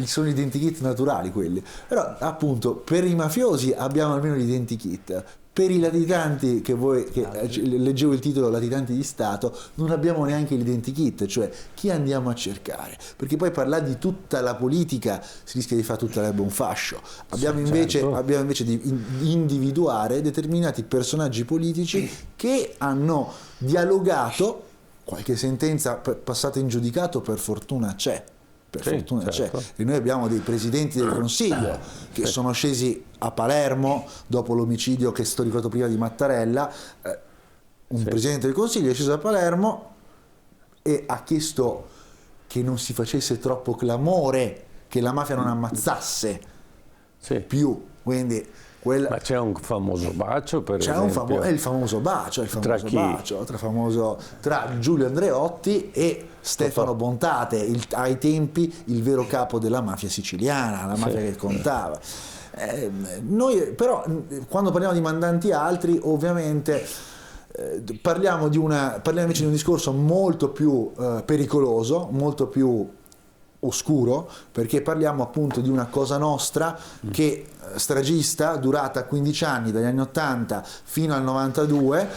Sono identikit naturali quelli. Però appunto per i mafiosi abbiamo almeno l'identikit. Per i latitanti, che leggevo il titolo Latitanti di Stato, non abbiamo neanche l'identikit, cioè chi andiamo a cercare? Perché poi parlare di tutta la politica si rischia di fare tutta l'erba un fascio. Abbiamo invece di individuare determinati personaggi politici che hanno dialogato, qualche sentenza passata in giudicato per fortuna c'è. E noi abbiamo dei presidenti del Consiglio che sono scesi a Palermo dopo l'omicidio che sto ricordato prima di Mattarella. Un presidente del Consiglio è sceso a Palermo e ha chiesto che non si facesse troppo clamore, che la mafia non ammazzasse più, quindi ma c'è un famoso bacio, per esempio. È il famoso bacio, tra Giulio Andreotti e Stefano Bontate, ai tempi il vero capo della mafia siciliana, la mafia che contava. Noi però quando parliamo di mandanti altri, ovviamente parliamo invece di un discorso molto più pericoloso, molto più oscuro, perché parliamo appunto di una Cosa Nostra che stragista, durata 15 anni, dagli anni 80 fino al 92,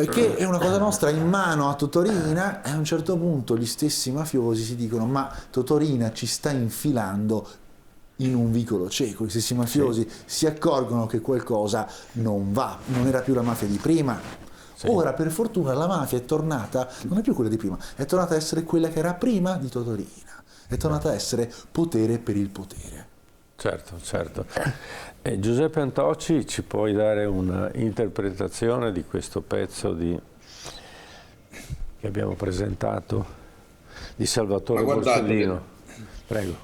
che è una Cosa Nostra in mano a Totorina, e a un certo punto gli stessi mafiosi si dicono: ma Totorina ci sta infilando in un vicolo cieco. Gli stessi mafiosi si accorgono che qualcosa non va, non era più la mafia di prima. Ora per fortuna la mafia è tornata, non è più quella di prima, è tornata a essere quella che era prima di Totorina. È tornata a essere potere per il potere. Certo. Giuseppe Antocci, ci puoi dare un'interpretazione di questo pezzo che abbiamo presentato di Salvatore Borsellino? Prego.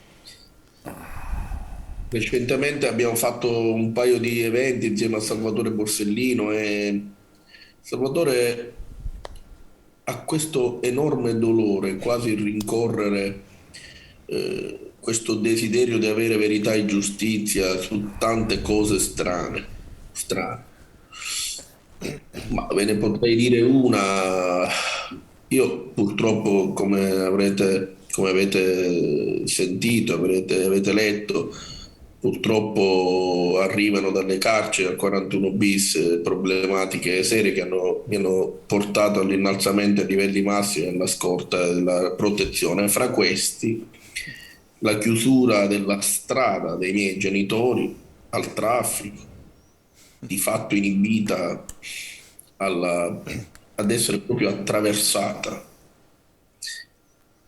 Recentemente abbiamo fatto un paio di eventi insieme a Salvatore Borsellino e Salvatore ha questo enorme dolore, quasi rincorrere questo desiderio di avere verità e giustizia su tante cose strane. Ma ve ne potrei dire una. Io purtroppo, come avete sentito, avete letto, purtroppo arrivano dalle carceri al 41 bis problematiche serie che mi hanno portato all'innalzamento ai livelli massimi della scorta della protezione. Fra questi la chiusura della strada dei miei genitori al traffico, di fatto inibita ad essere proprio attraversata.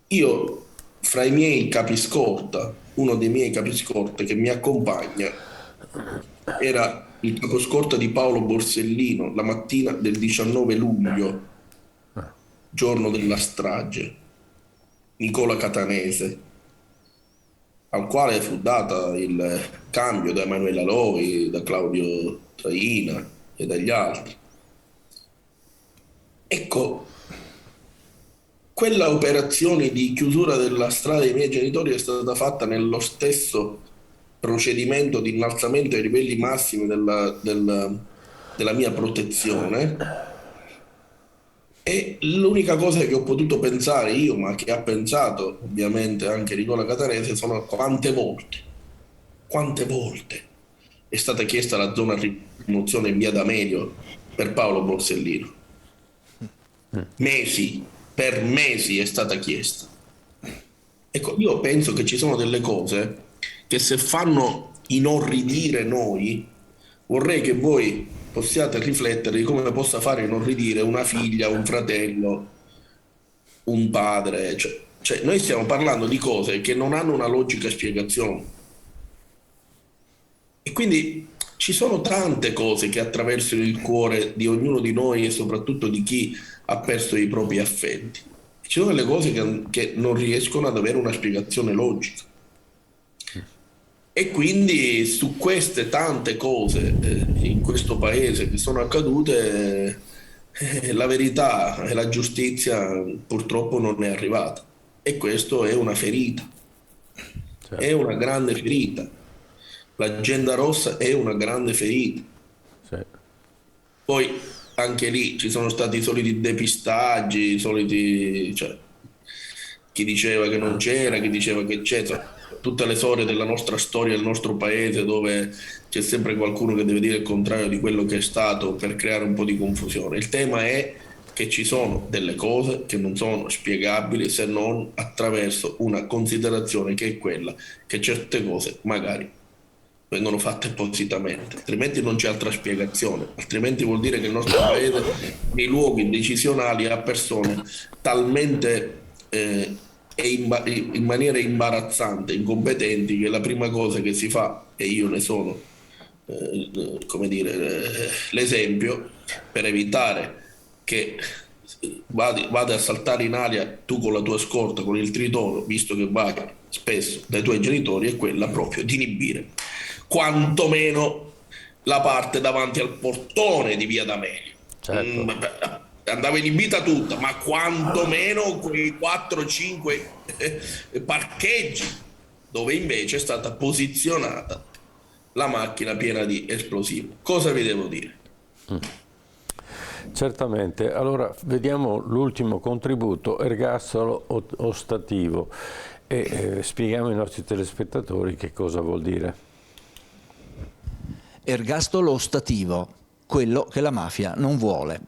Io, fra i miei capiscorta, uno dei miei capiscorte che mi accompagna era il caposcorta di Paolo Borsellino, la mattina del 19 luglio, giorno della strage, Nicola Catanese, al quale fu data il cambio da Emanuela Loi, da Claudio Traina e dagli altri. Ecco, quella operazione di chiusura della strada dei miei genitori è stata fatta nello stesso procedimento di innalzamento ai livelli massimi della mia protezione, e l'unica cosa che ho potuto pensare io, ma che ha pensato ovviamente anche Nicola Catanese, sono quante volte è stata chiesta la zona rimozione in via D'Amelio per Paolo Borsellino. Per mesi è stata chiesta. Ecco, io penso che ci sono delle cose che se fanno inorridire noi, vorrei che voi possiate riflettere di come possa fare inorridire una figlia, un fratello, un padre. Cioè, noi stiamo parlando di cose che non hanno una logica spiegazione. E quindi ci sono tante cose che attraversano il cuore di ognuno di noi e soprattutto di chi ha perso i propri affetti. Ci sono delle cose che non riescono ad avere una spiegazione logica. E quindi su queste tante cose in questo paese che sono accadute, la verità e la giustizia purtroppo non è arrivata. E questo è una ferita, certo. È una grande ferita. L'agenda rossa è una grande ferita. Sì. Poi anche lì ci sono stati i soliti depistaggi, cioè, chi diceva che non c'era, chi diceva che c'è, tutte le storie della nostra storia, del nostro paese, dove c'è sempre qualcuno che deve dire il contrario di quello che è stato per creare un po' di confusione. Il tema è che ci sono delle cose che non sono spiegabili se non attraverso una considerazione che è quella che certe cose magari vengono fatte appositamente, altrimenti non c'è altra spiegazione, altrimenti vuol dire che il nostro paese nei luoghi decisionali ha persone talmente e in maniera imbarazzante, incompetenti, che la prima cosa che si fa, e io ne sono come dire l'esempio, per evitare che vada a saltare in aria tu con la tua scorta, con il tritono, visto che vai spesso dai tuoi genitori, è quella proprio di inibire quantomeno la parte davanti al portone di via D'Amelio. Certo. Andava inibita tutta, ma quantomeno quei 4-5 parcheggi dove invece è stata posizionata la macchina piena di esplosivo. Cosa vi devo dire? Certamente. Allora vediamo l'ultimo contributo, ergastolo ostativo, e spieghiamo ai nostri telespettatori che cosa vuol dire. Ergastolo ostativo, quello che la mafia non vuole.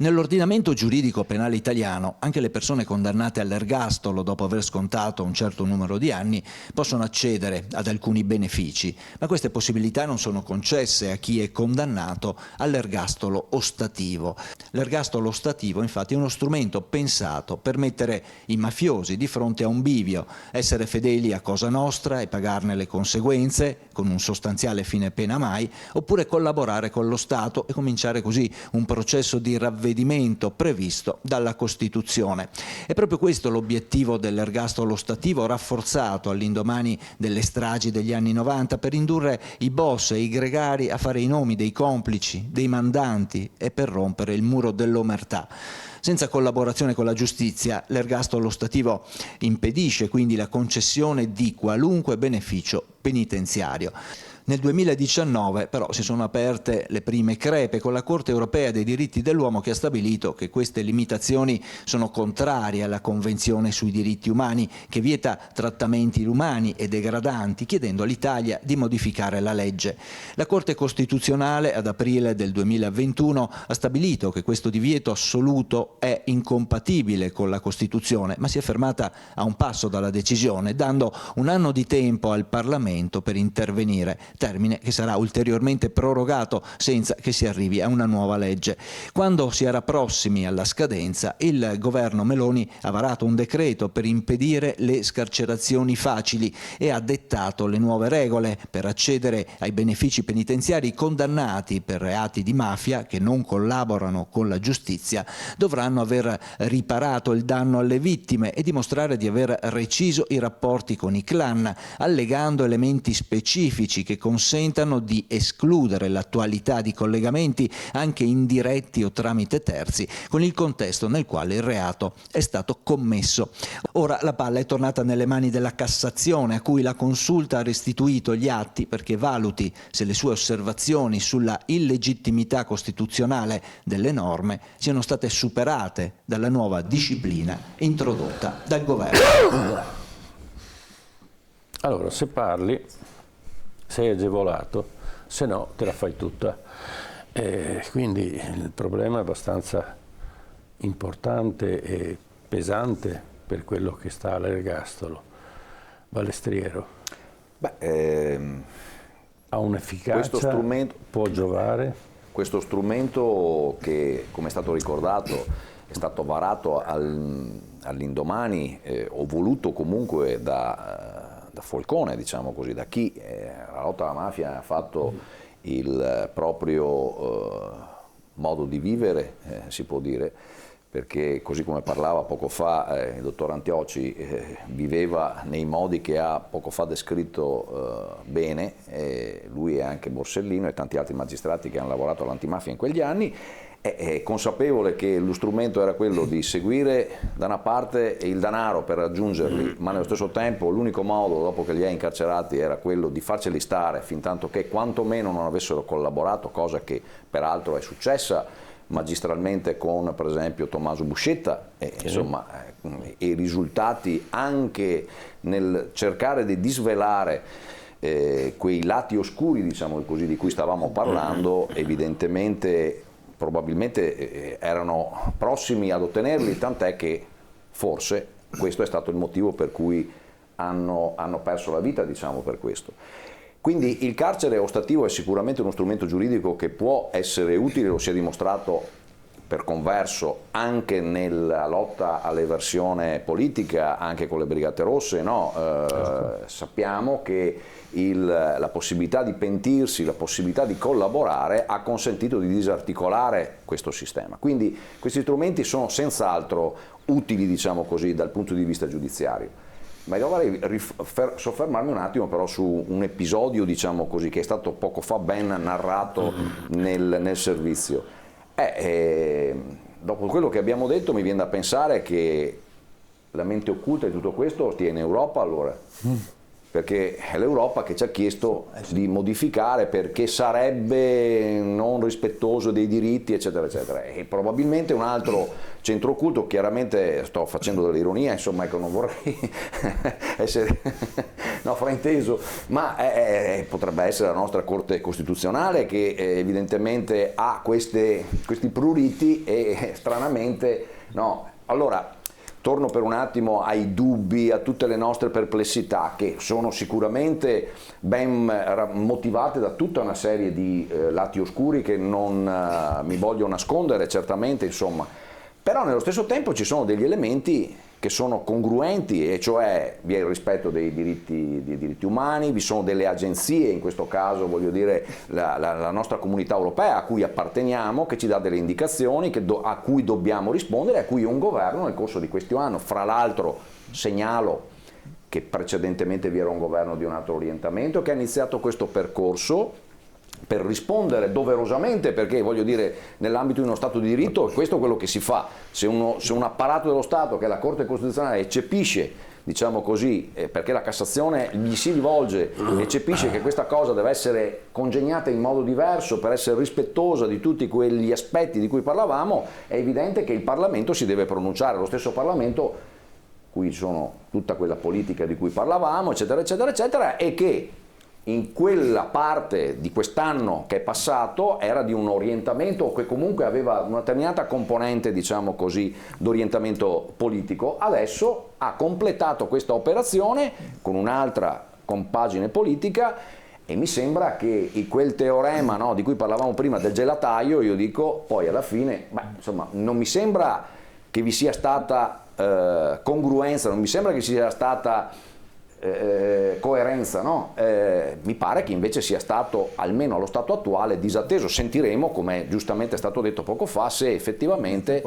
Nell'ordinamento giuridico penale italiano, anche le persone condannate all'ergastolo dopo aver scontato un certo numero di anni possono accedere ad alcuni benefici, ma queste possibilità non sono concesse a chi è condannato all'ergastolo ostativo. L'ergastolo ostativo, infatti, è uno strumento pensato per mettere i mafiosi di fronte a un bivio: essere fedeli a Cosa Nostra e pagarne le conseguenze con un sostanziale fine pena mai, oppure collaborare con lo Stato e cominciare così un processo di ravvedimento previsto dalla Costituzione. È proprio questo l'obiettivo dell'ergastolo ostativo, rafforzato all'indomani delle stragi degli anni 90 per indurre i boss e i gregari a fare i nomi dei complici, dei mandanti e per rompere il muro dell'omertà. Senza collaborazione con la giustizia, l'ergastolo ostativo impedisce quindi la concessione di qualunque beneficio penitenziario. Nel 2019 però si sono aperte le prime crepe con la Corte europea dei diritti dell'uomo, che ha stabilito che queste limitazioni sono contrarie alla Convenzione sui diritti umani, che vieta trattamenti inumani e degradanti, chiedendo all'Italia di modificare la legge. La Corte Costituzionale ad aprile del 2021 ha stabilito che questo divieto assoluto è incompatibile con la Costituzione, ma si è fermata a un passo dalla decisione, dando un anno di tempo al Parlamento per intervenire, termine che sarà ulteriormente prorogato senza che si arrivi a una nuova legge. Quando si era prossimi alla scadenza, il governo Meloni ha varato un decreto per impedire le scarcerazioni facili e ha dettato le nuove regole per accedere ai benefici penitenziari. I condannati per reati di mafia che non collaborano con la giustizia dovranno aver riparato il danno alle vittime e dimostrare di aver reciso i rapporti con i clan, allegando elementi specifici che consentano di escludere l'attualità di collegamenti anche indiretti o tramite terzi con il contesto nel quale il reato è stato commesso. Ora la palla è tornata nelle mani della Cassazione, a cui la Consulta ha restituito gli atti perché valuti se le sue osservazioni sulla illegittimità costituzionale delle norme siano state superate dalla nuova disciplina introdotta dal governo. Allora, se parli sei agevolato, se no te la fai tutta. Quindi il problema è abbastanza importante e pesante per quello che sta all'ergastolo. Balestriero. Ha un'efficacia, può giovare? Questo strumento che, come è stato ricordato, è stato varato all'indomani o voluto comunque da Falcone, diciamo così, da chi la lotta alla mafia ha fatto il proprio modo di vivere, si può dire, perché così come parlava poco fa il dottor Antioci, viveva nei modi che ha poco fa descritto bene, lui e anche Borsellino e tanti altri magistrati che hanno lavorato all'antimafia in quegli anni, è consapevole che lo strumento era quello di seguire da una parte il denaro per raggiungerli, ma nello stesso tempo l'unico modo dopo che li ha incarcerati era quello di farceli stare fin tanto che quantomeno non avessero collaborato, cosa che peraltro è successa magistralmente con per esempio Tommaso Buscetta, insomma i risultati anche nel cercare di disvelare quei lati oscuri, diciamo così, di cui stavamo parlando, evidentemente probabilmente erano prossimi ad ottenerli, tant'è che forse questo è stato il motivo per cui hanno perso la vita, diciamo, per questo. Quindi il carcere ostativo è sicuramente uno strumento giuridico che può essere utile, lo si è dimostrato per converso anche nella lotta all'eversione politica, anche con le Brigate Rosse, no? Sappiamo che la possibilità di pentirsi, la possibilità di collaborare ha consentito di disarticolare questo sistema. Quindi questi strumenti sono senz'altro utili, diciamo così, dal punto di vista giudiziario. Ma io vorrei soffermarmi un attimo però su un episodio, diciamo così, che è stato poco fa ben narrato nel servizio. Dopo quello che abbiamo detto mi viene da pensare che la mente occulta di tutto questo stia in Europa, allora. Perché è l'Europa che ci ha chiesto di modificare perché sarebbe non rispettoso dei diritti, eccetera, eccetera. E probabilmente un altro centro occulto, chiaramente sto facendo dell'ironia, insomma, ecco, non vorrei essere frainteso, ma potrebbe essere la nostra Corte Costituzionale che evidentemente ha questi pruriti e stranamente no. Allora, torno per un attimo ai dubbi, a tutte le nostre perplessità che sono sicuramente ben motivate da tutta una serie di lati oscuri che non mi voglio nascondere certamente, insomma. Però nello stesso tempo ci sono degli elementi che sono congruenti, e cioè vi è il rispetto dei diritti umani, vi sono delle agenzie, in questo caso voglio dire la nostra comunità europea a cui apparteniamo, che ci dà delle indicazioni a cui dobbiamo rispondere, a cui un governo nel corso di questo anno, fra l'altro segnalo che precedentemente vi era un governo di un altro orientamento che ha iniziato questo percorso per rispondere doverosamente, perché voglio dire nell'ambito di uno Stato di diritto questo è quello che si fa. Se un apparato dello Stato che è la Corte Costituzionale eccepisce, diciamo così, perché la Cassazione gli si rivolge, eccepisce che questa cosa deve essere congegnata in modo diverso per essere rispettosa di tutti quegli aspetti di cui parlavamo, è evidente che il Parlamento si deve pronunciare, lo stesso Parlamento cui sono tutta quella politica di cui parlavamo, eccetera, eccetera, eccetera, e che in quella parte di quest'anno che è passato era di un orientamento che comunque aveva una determinata componente, diciamo così, d'orientamento politico. Adesso ha completato questa operazione con un'altra compagine politica e mi sembra che quel teorema, no, di cui parlavamo prima del gelataio, io dico poi alla fine, insomma, non mi sembra che vi sia stata congruenza, non mi sembra che sia stata coerenza, no? Mi pare che invece sia stato, almeno allo stato attuale, disatteso. Sentiremo, come giustamente è stato detto poco fa, se effettivamente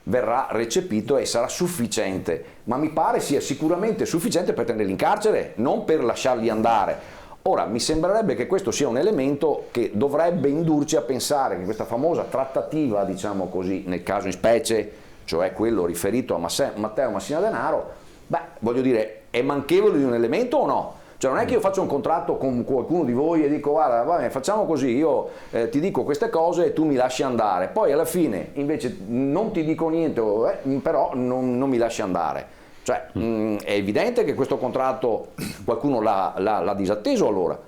verrà recepito e sarà sufficiente, ma mi pare sia sicuramente sufficiente per tenerli in carcere, non per lasciarli andare. Ora, mi sembrerebbe che questo sia un elemento che dovrebbe indurci a pensare che questa famosa trattativa, diciamo così, nel caso in specie, cioè quello riferito a Matteo Messina Denaro, beh, voglio dire, è manchevole di un elemento o no? Cioè non è che io faccio un contratto con qualcuno di voi e dico guarda, vabbè, facciamo così, io ti dico queste cose e tu mi lasci andare, poi alla fine invece non ti dico niente, però non mi lasci andare. Cioè è evidente che questo contratto qualcuno l'ha disatteso allora.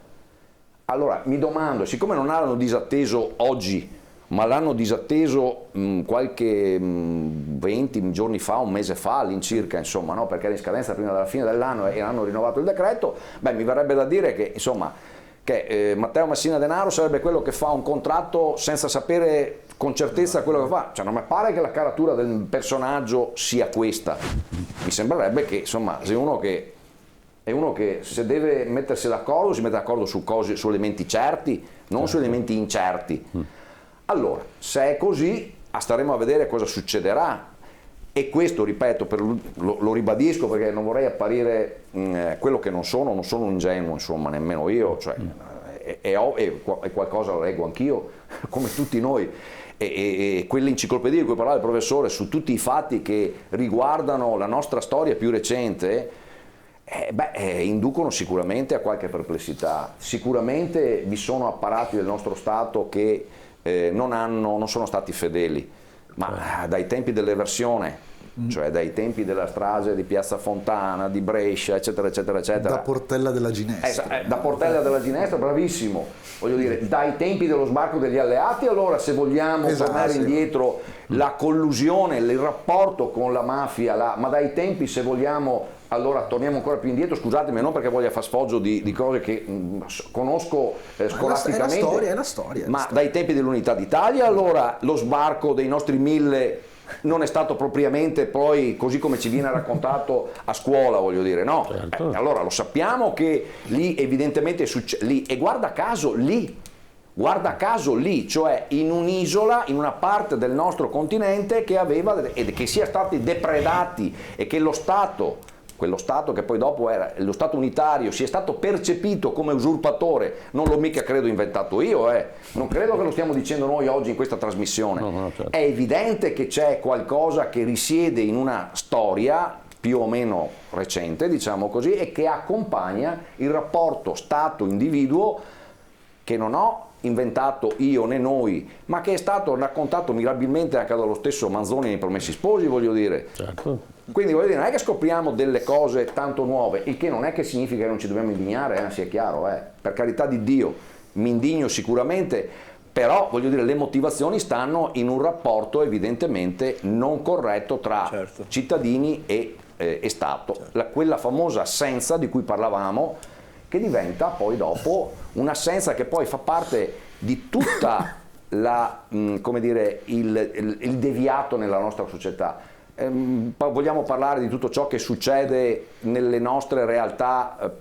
Allora mi domando, siccome non l'hanno disatteso oggi, ma l'hanno disatteso qualche 20 giorni fa, un mese fa all'incirca, insomma, no? Perché era in scadenza prima della fine dell'anno e hanno rinnovato il decreto, beh, mi verrebbe da dire che, insomma, che Matteo Messina Denaro sarebbe quello che fa un contratto senza sapere con certezza quello che fa. Cioè non mi pare che la caratura del personaggio sia questa. Mi sembrerebbe che, insomma, se uno che è uno che se deve mettersi d'accordo si mette d'accordo su cose, su elementi certi, non su elementi incerti. Allora, se è così, staremo a vedere cosa succederà. E questo, ripeto, lo ribadisco perché non vorrei apparire quello che non sono un ingenuo, insomma, nemmeno io, cioè, è qualcosa lo leggo anch'io, come tutti noi, e quell'enciclopedia di cui parlava il professore su tutti i fatti che riguardano la nostra storia più recente, inducono sicuramente a qualche perplessità. Sicuramente vi sono apparati del nostro Stato che non sono stati fedeli, ma dai tempi dell'eversione, cioè dai tempi della strage di Piazza Fontana, di Brescia, eccetera, eccetera, eccetera. Da Portella della Ginestra. Da Portella della Ginestra, bravissimo. Voglio dire, dai tempi dello sbarco degli alleati, allora se vogliamo tornare indietro, la collusione, il rapporto con la mafia, ma dai tempi, se vogliamo, allora torniamo ancora più indietro, scusatemi, non perché voglia far sfoggio di cose che conosco scolasticamente, è la storia, ma dai tempi dell'Unità d'Italia, allora lo sbarco dei nostri 1000 non è stato propriamente poi così come ci viene raccontato a scuola, voglio dire, no? Certo. Allora lo sappiamo che lì evidentemente lì, e guarda caso lì, cioè in un'isola, in una parte del nostro continente che aveva, e che sia stati depredati e che quello Stato che poi dopo era lo Stato unitario, sia stato percepito come usurpatore, non l'ho mica credo inventato io, non credo che lo stiamo dicendo noi oggi in questa trasmissione. No, certo. È evidente che c'è qualcosa che risiede in una storia più o meno recente, diciamo così, e che accompagna il rapporto Stato-individuo che non ho inventato io né noi, ma che è stato raccontato mirabilmente anche dallo stesso Manzoni nei Promessi Sposi, voglio dire. Certo. Quindi voglio dire, non è che scopriamo delle cose tanto nuove, il che non è che significa che non ci dobbiamo indignare, sia chiaro, per carità di Dio, mi indigno sicuramente, però voglio dire, le motivazioni stanno in un rapporto evidentemente non corretto tra cittadini e Stato. Quella famosa assenza di cui parlavamo, che diventa poi dopo un'assenza che poi fa parte di tutta come dire, il deviato nella nostra società. Vogliamo parlare di tutto ciò che succede nelle nostre realtà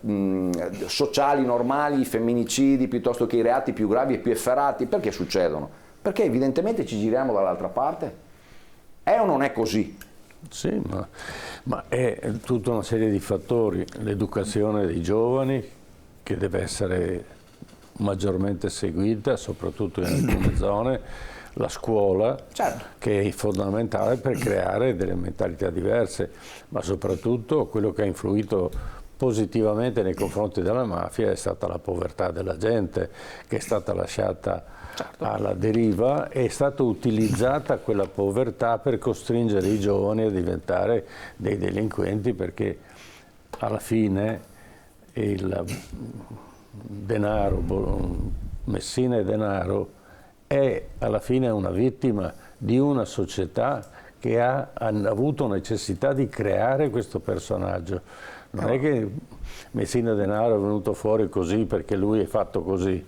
sociali normali, i femminicidi piuttosto che i reati più gravi e più efferati. Perché succedono? Perché evidentemente ci giriamo dall'altra parte. È o non è così? Sì, ma è tutta una serie di fattori. L'educazione dei giovani, che deve essere maggiormente seguita, soprattutto in alcune zone, la scuola, certo, che è fondamentale per creare delle mentalità diverse, ma soprattutto quello che ha influito positivamente nei confronti della mafia è stata la povertà della gente, che è stata lasciata alla deriva, e è stata utilizzata quella povertà per costringere i giovani a diventare dei delinquenti, perché alla fine il denaro, Messina e Denaro, è alla fine una vittima di una società che ha avuto necessità di creare questo personaggio. Non è che Messina Denaro è venuto fuori così perché lui è fatto così.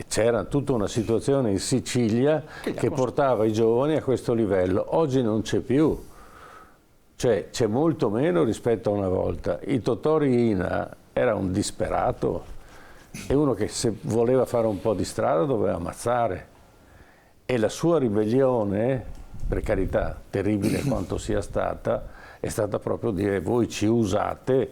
C'era tutta una situazione in Sicilia che portava i giovani a questo livello. Oggi non c'è più, cioè c'è molto meno rispetto a una volta. Il Totò Riina era un disperato, è uno che se voleva fare un po' di strada doveva ammazzare. E la sua ribellione, per carità, terribile quanto sia stata, è stata proprio dire: voi ci usate,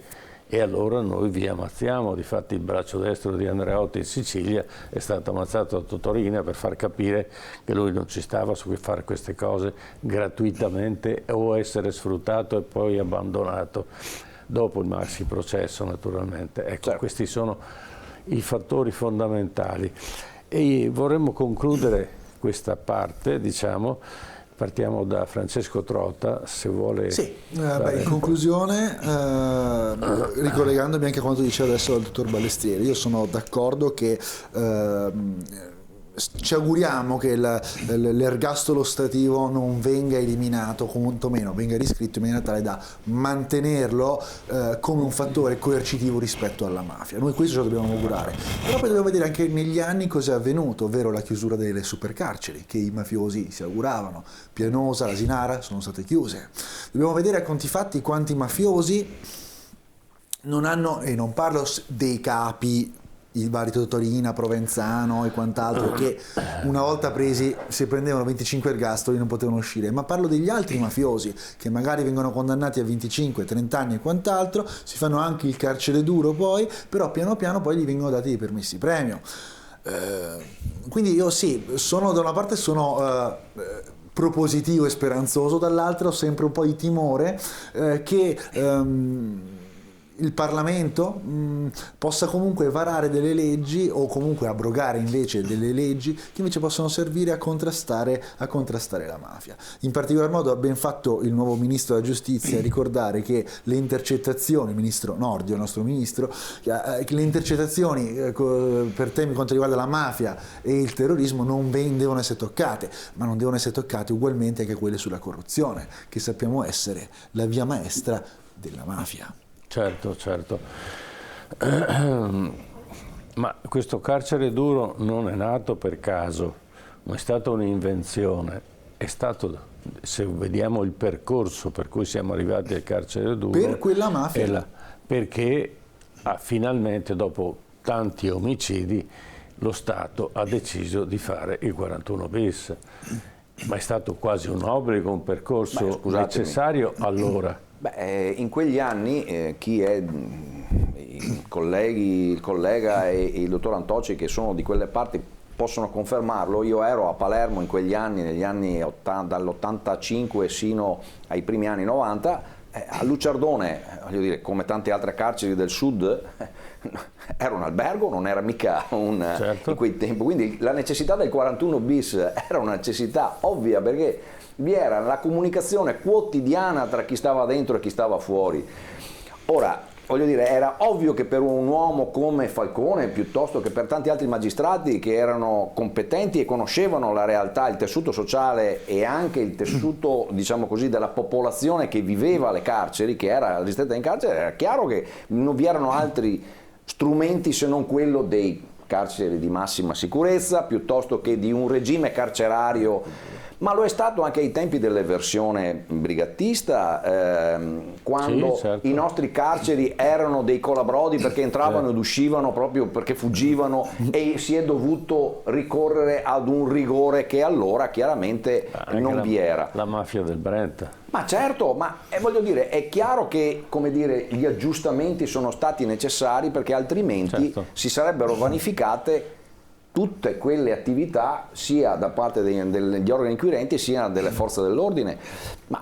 e allora noi vi ammazziamo. Difatti il braccio destro di Andreotti in Sicilia è stato ammazzato a Totorina per far capire che lui non ci stava su fare queste cose gratuitamente o essere sfruttato e poi abbandonato dopo il maxi processo, naturalmente. Ecco, certo. Questi sono i fattori fondamentali e vorremmo concludere questa parte, diciamo. Partiamo da Francesco Trota, se vuole... Sì, in conclusione, ricollegandomi anche a quanto diceva adesso il dottor Ballestieri, io sono d'accordo che ci auguriamo che l'ergastolo ostativo non venga eliminato, quantomeno venga riscritto in maniera tale da mantenerlo come un fattore coercitivo rispetto alla mafia. Noi questo ce lo dobbiamo augurare, però poi dobbiamo vedere anche negli anni cosa è avvenuto, ovvero la chiusura delle supercarceri che i mafiosi si auguravano. Pianosa, l'Asinara sono state chiuse. Dobbiamo vedere a conti fatti quanti mafiosi non hanno, e non parlo dei capi, il vari Totorina, Provenzano e quant'altro, che una volta presi, se prendevano 25 ergastoli non potevano uscire, ma parlo degli altri mafiosi che magari vengono condannati a 25, 30 anni e quant'altro, si fanno anche il carcere duro poi, però piano piano poi gli vengono dati dei permessi premio. Quindi io sì, da una parte sono propositivo e speranzoso, dall'altra ho sempre un po' di timore che il Parlamento possa comunque varare delle leggi o comunque abrogare invece delle leggi che invece possono servire a contrastare la mafia. In particolar modo ha ben fatto il nuovo Ministro della Giustizia a ricordare che le intercettazioni, il Ministro Nordio, il nostro Ministro, le intercettazioni per temi quanto riguarda la mafia e il terrorismo non devono essere toccate, ma non devono essere toccate ugualmente anche quelle sulla corruzione, che sappiamo essere la via maestra della mafia. Certo, certo. Ma questo carcere duro non è nato per caso, non è stata un'invenzione, è stato, se vediamo il percorso per cui siamo arrivati al carcere duro, per quella mafia. Perché finalmente, dopo tanti omicidi, lo Stato ha deciso di fare il 41 bis. Ma è stato quasi un obbligo, un percorso necessario allora. Beh, in quegli anni chi è il collega e il dottor Antoci, che sono di quelle parti, possono confermarlo. Io ero a Palermo in quegli anni, negli anni dall'85 sino ai primi anni 90, a Luciardone, voglio dire, come tante altre carceri del sud, era un albergo, non era mica certo. In quei tempi, quindi la necessità del 41 bis era una necessità ovvia, perché vi era la comunicazione quotidiana tra chi stava dentro e chi stava fuori. Ora, voglio dire, era ovvio che per un uomo come Falcone, piuttosto che per tanti altri magistrati che erano competenti e conoscevano la realtà, il tessuto sociale e anche il tessuto, diciamo così, della popolazione che viveva le carceri, che era ristretta in carcere, era chiaro che non vi erano altri strumenti se non quello dei carceri di massima sicurezza, piuttosto che di un regime carcerario. Ma lo è stato anche ai tempi dell'eversione brigattista, quando sì, certo. I nostri carceri erano dei colabrodi perché entravano ed uscivano proprio perché fuggivano, e si è dovuto ricorrere ad un rigore che allora chiaramente non vi era. La mafia del Brenta. Ma certo, ma voglio dire, è chiaro che, come dire, gli aggiustamenti sono stati necessari, perché altrimenti certo. si sarebbero vanificate tutte quelle attività sia da parte degli organi inquirenti sia delle forze dell'ordine, ma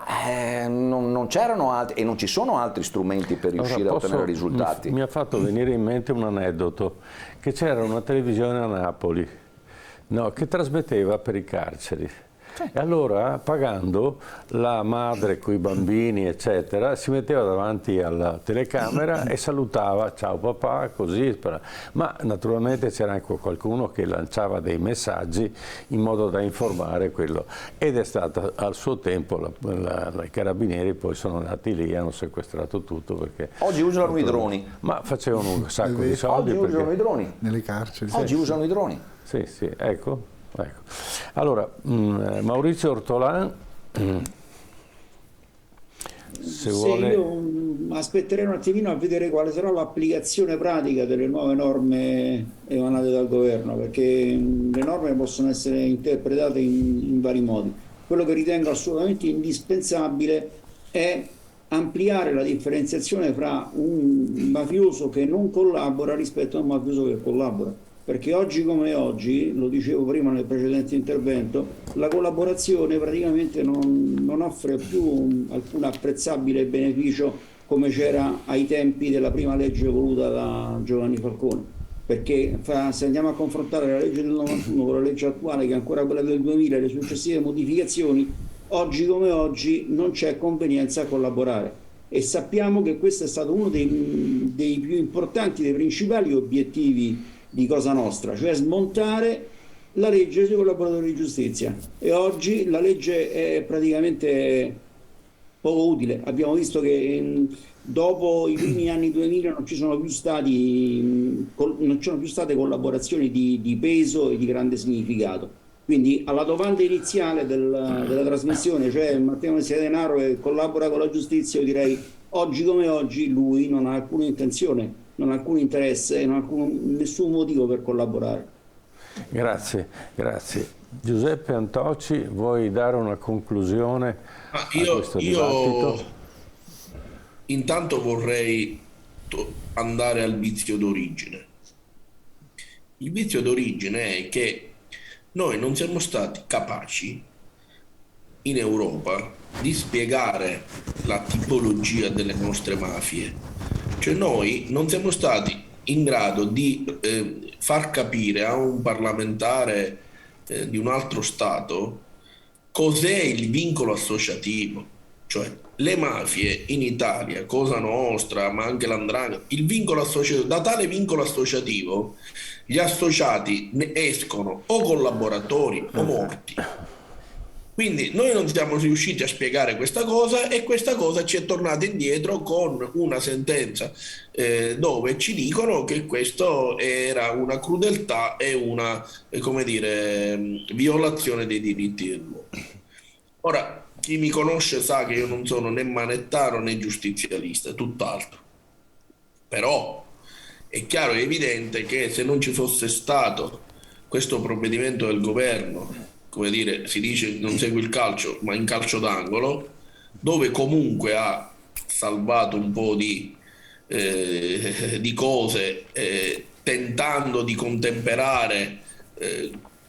non c'erano altri e non ci sono altri strumenti per riuscire a ottenere risultati. Mi ha fatto venire in mente un aneddoto, che c'era una televisione a Napoli, no, che trasmetteva per i carceri. E allora, pagando, la madre coi bambini, eccetera, si metteva davanti alla telecamera e salutava, ciao papà, così. Ma naturalmente c'era anche qualcuno che lanciava dei messaggi in modo da informare quello. Ed è stata, al suo tempo, i carabinieri poi sono andati lì e hanno sequestrato tutto. Perché oggi usano i droni. Ma facevano un sacco di soldi. Oggi usano i droni. Nelle carceri. Oggi usano i droni. Sì, sì, ecco. Allora, Maurizio Ortolan, se vuole... Io aspetterei un attimino a vedere quale sarà l'applicazione pratica delle nuove norme emanate dal governo, perché le norme possono essere interpretate in vari modi. Quello che ritengo assolutamente indispensabile è ampliare la differenziazione fra un mafioso che non collabora rispetto a un mafioso che collabora. Perché oggi come oggi, lo dicevo prima nel precedente intervento, la collaborazione praticamente non offre più alcun apprezzabile beneficio come c'era ai tempi della prima legge voluta da Giovanni Falcone. Perché se andiamo a confrontare la legge del 91 con la legge attuale, che è ancora quella del 2000, e le successive modificazioni, oggi come oggi non c'è convenienza a collaborare. E sappiamo che questo è stato uno dei più importanti, dei principali obiettivi di Cosa Nostra, cioè smontare la legge sui collaboratori di giustizia. E oggi la legge è praticamente poco utile. Abbiamo visto che dopo i primi anni 2000 non ci sono più state collaborazioni di peso e di grande significato. Quindi alla domanda iniziale della trasmissione, cioè Matteo Messina Denaro che collabora con la giustizia, io direi oggi come oggi lui non ha alcuna intenzione, non ha alcun interesse e non ha nessun motivo per collaborare. Grazie, grazie. Giuseppe Antoci, vuoi dare una conclusione a questo dibattito? Intanto vorrei andare al vizio d'origine. Il vizio d'origine è che noi non siamo stati capaci in Europa di spiegare la tipologia delle nostre mafie. Cioè noi non siamo stati in grado di far capire a un parlamentare di un altro Stato cos'è il vincolo associativo. Cioè le mafie in Italia, Cosa Nostra, ma anche l''ndrangheta, il vincolo associativo, da tale vincolo associativo gli associati ne escono o collaboratori o morti. Quindi noi non siamo riusciti a spiegare questa cosa e questa cosa ci è tornata indietro con una sentenza dove ci dicono che questo era una crudeltà e una, come dire, violazione dei diritti dell'uomo. Ora, chi mi conosce sa che io non sono né manettaro né giustizialista, tutt'altro. Però è chiaro e evidente che se non ci fosse stato questo provvedimento del governo, come dire, si dice non segue il calcio, ma in calcio d'angolo, dove comunque ha salvato un po' di cose, tentando di contemperare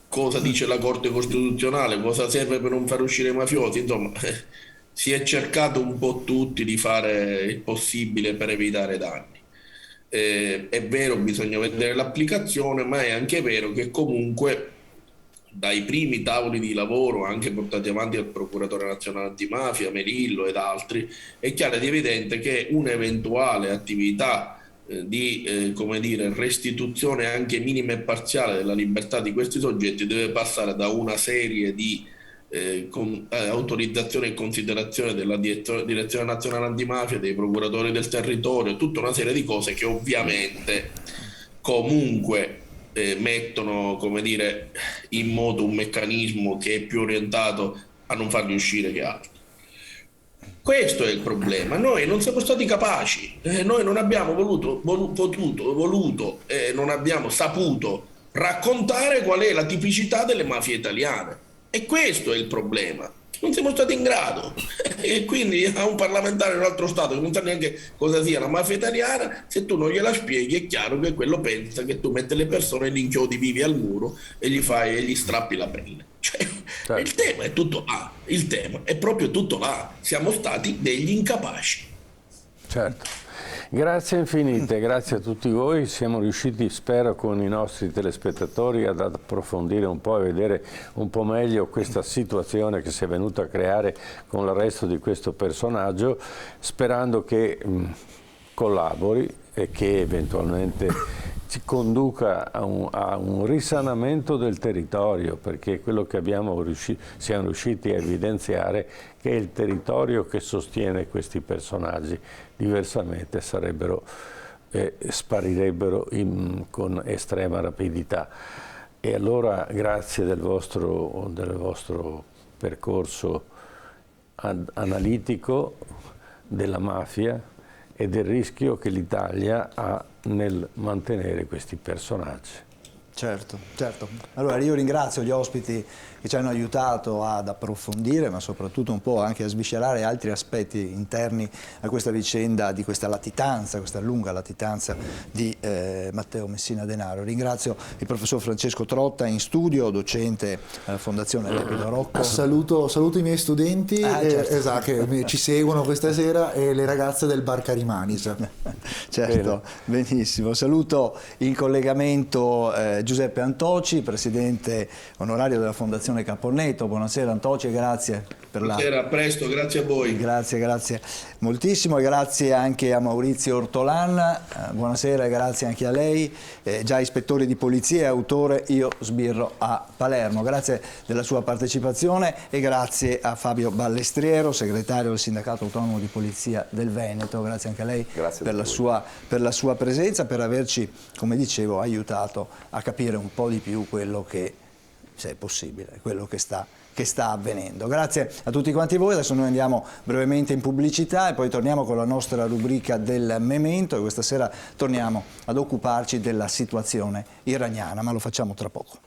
cosa dice la Corte Costituzionale, cosa serve per non far uscire i mafiosi, insomma, si è cercato un po' tutti di fare il possibile per evitare danni. È vero, bisogna vedere l'applicazione, ma è anche vero che comunque dai primi tavoli di lavoro, anche portati avanti dal Procuratore Nazionale Antimafia, Melillo ed altri, è chiaro ed evidente che un'eventuale attività di come dire, restituzione anche minima e parziale della libertà di questi soggetti deve passare da una serie di autorizzazione e considerazione della Direzione Nazionale Antimafia, dei procuratori del territorio, tutta una serie di cose che ovviamente comunque mettono, come dire, in moto un meccanismo che è più orientato a non farli uscire che altro. Questo è il problema. Noi non siamo stati capaci, noi non abbiamo voluto, non abbiamo saputo raccontare qual è la tipicità delle mafie italiane. E questo è il problema. Non siamo stati in grado. E quindi a un parlamentare di un altro Stato che non sa neanche cosa sia la mafia italiana, se tu non gliela spieghi è chiaro che quello pensa che tu metti le persone, li inchiodi vivi al muro e gli strappi la pelle. Cioè, certo. Il tema è tutto là, il tema è proprio tutto là. Siamo stati degli incapaci. Certo. Grazie infinite, grazie a tutti voi. Siamo riusciti, spero, con i nostri telespettatori ad approfondire un po' e vedere un po' meglio questa situazione che si è venuta a creare con l'arresto di questo personaggio, sperando che collabori e che eventualmente ci conduca a un risanamento del territorio, perché quello che siamo riusciti a evidenziare che è il territorio che sostiene questi personaggi, diversamente sparirebbero con estrema rapidità. E allora grazie del vostro percorso analitico della mafia e del rischio che l'Italia ha nel mantenere questi personaggi. Certo, certo. Allora io ringrazio gli ospiti che ci hanno aiutato ad approfondire, ma soprattutto un po' anche a sviscerare altri aspetti interni a questa vicenda, di questa latitanza, questa lunga latitanza di Matteo Messina Denaro. Ringrazio il professor Francesco Trotta in studio, docente alla Fondazione Lepido Rocco. Saluto i miei studenti esatto, che ci seguono questa sera, e le ragazze del Bar Carimanis. Certo, benissimo. Saluto in collegamento Giuseppe Antoci, presidente onorario della Fondazione Caponnetto. Buonasera Antoci e grazie per Buonasera, a presto, grazie a voi. Grazie moltissimo, e grazie anche a Maurizio Ortolan. Buonasera e grazie anche a lei, già ispettore di polizia e autore Io sbirro a Palermo. Grazie della sua partecipazione e grazie a Fabio Ballestriero, segretario del Sindacato Autonomo di Polizia del Veneto. Grazie anche a lei per la sua presenza, per averci, come dicevo, aiutato a capire un po' di più quello che, se è possibile, quello che sta avvenendo. Grazie a tutti quanti voi. Adesso noi andiamo brevemente in pubblicità e poi torniamo con la nostra rubrica del Memento, e questa sera torniamo ad occuparci della situazione iraniana, ma lo facciamo tra poco.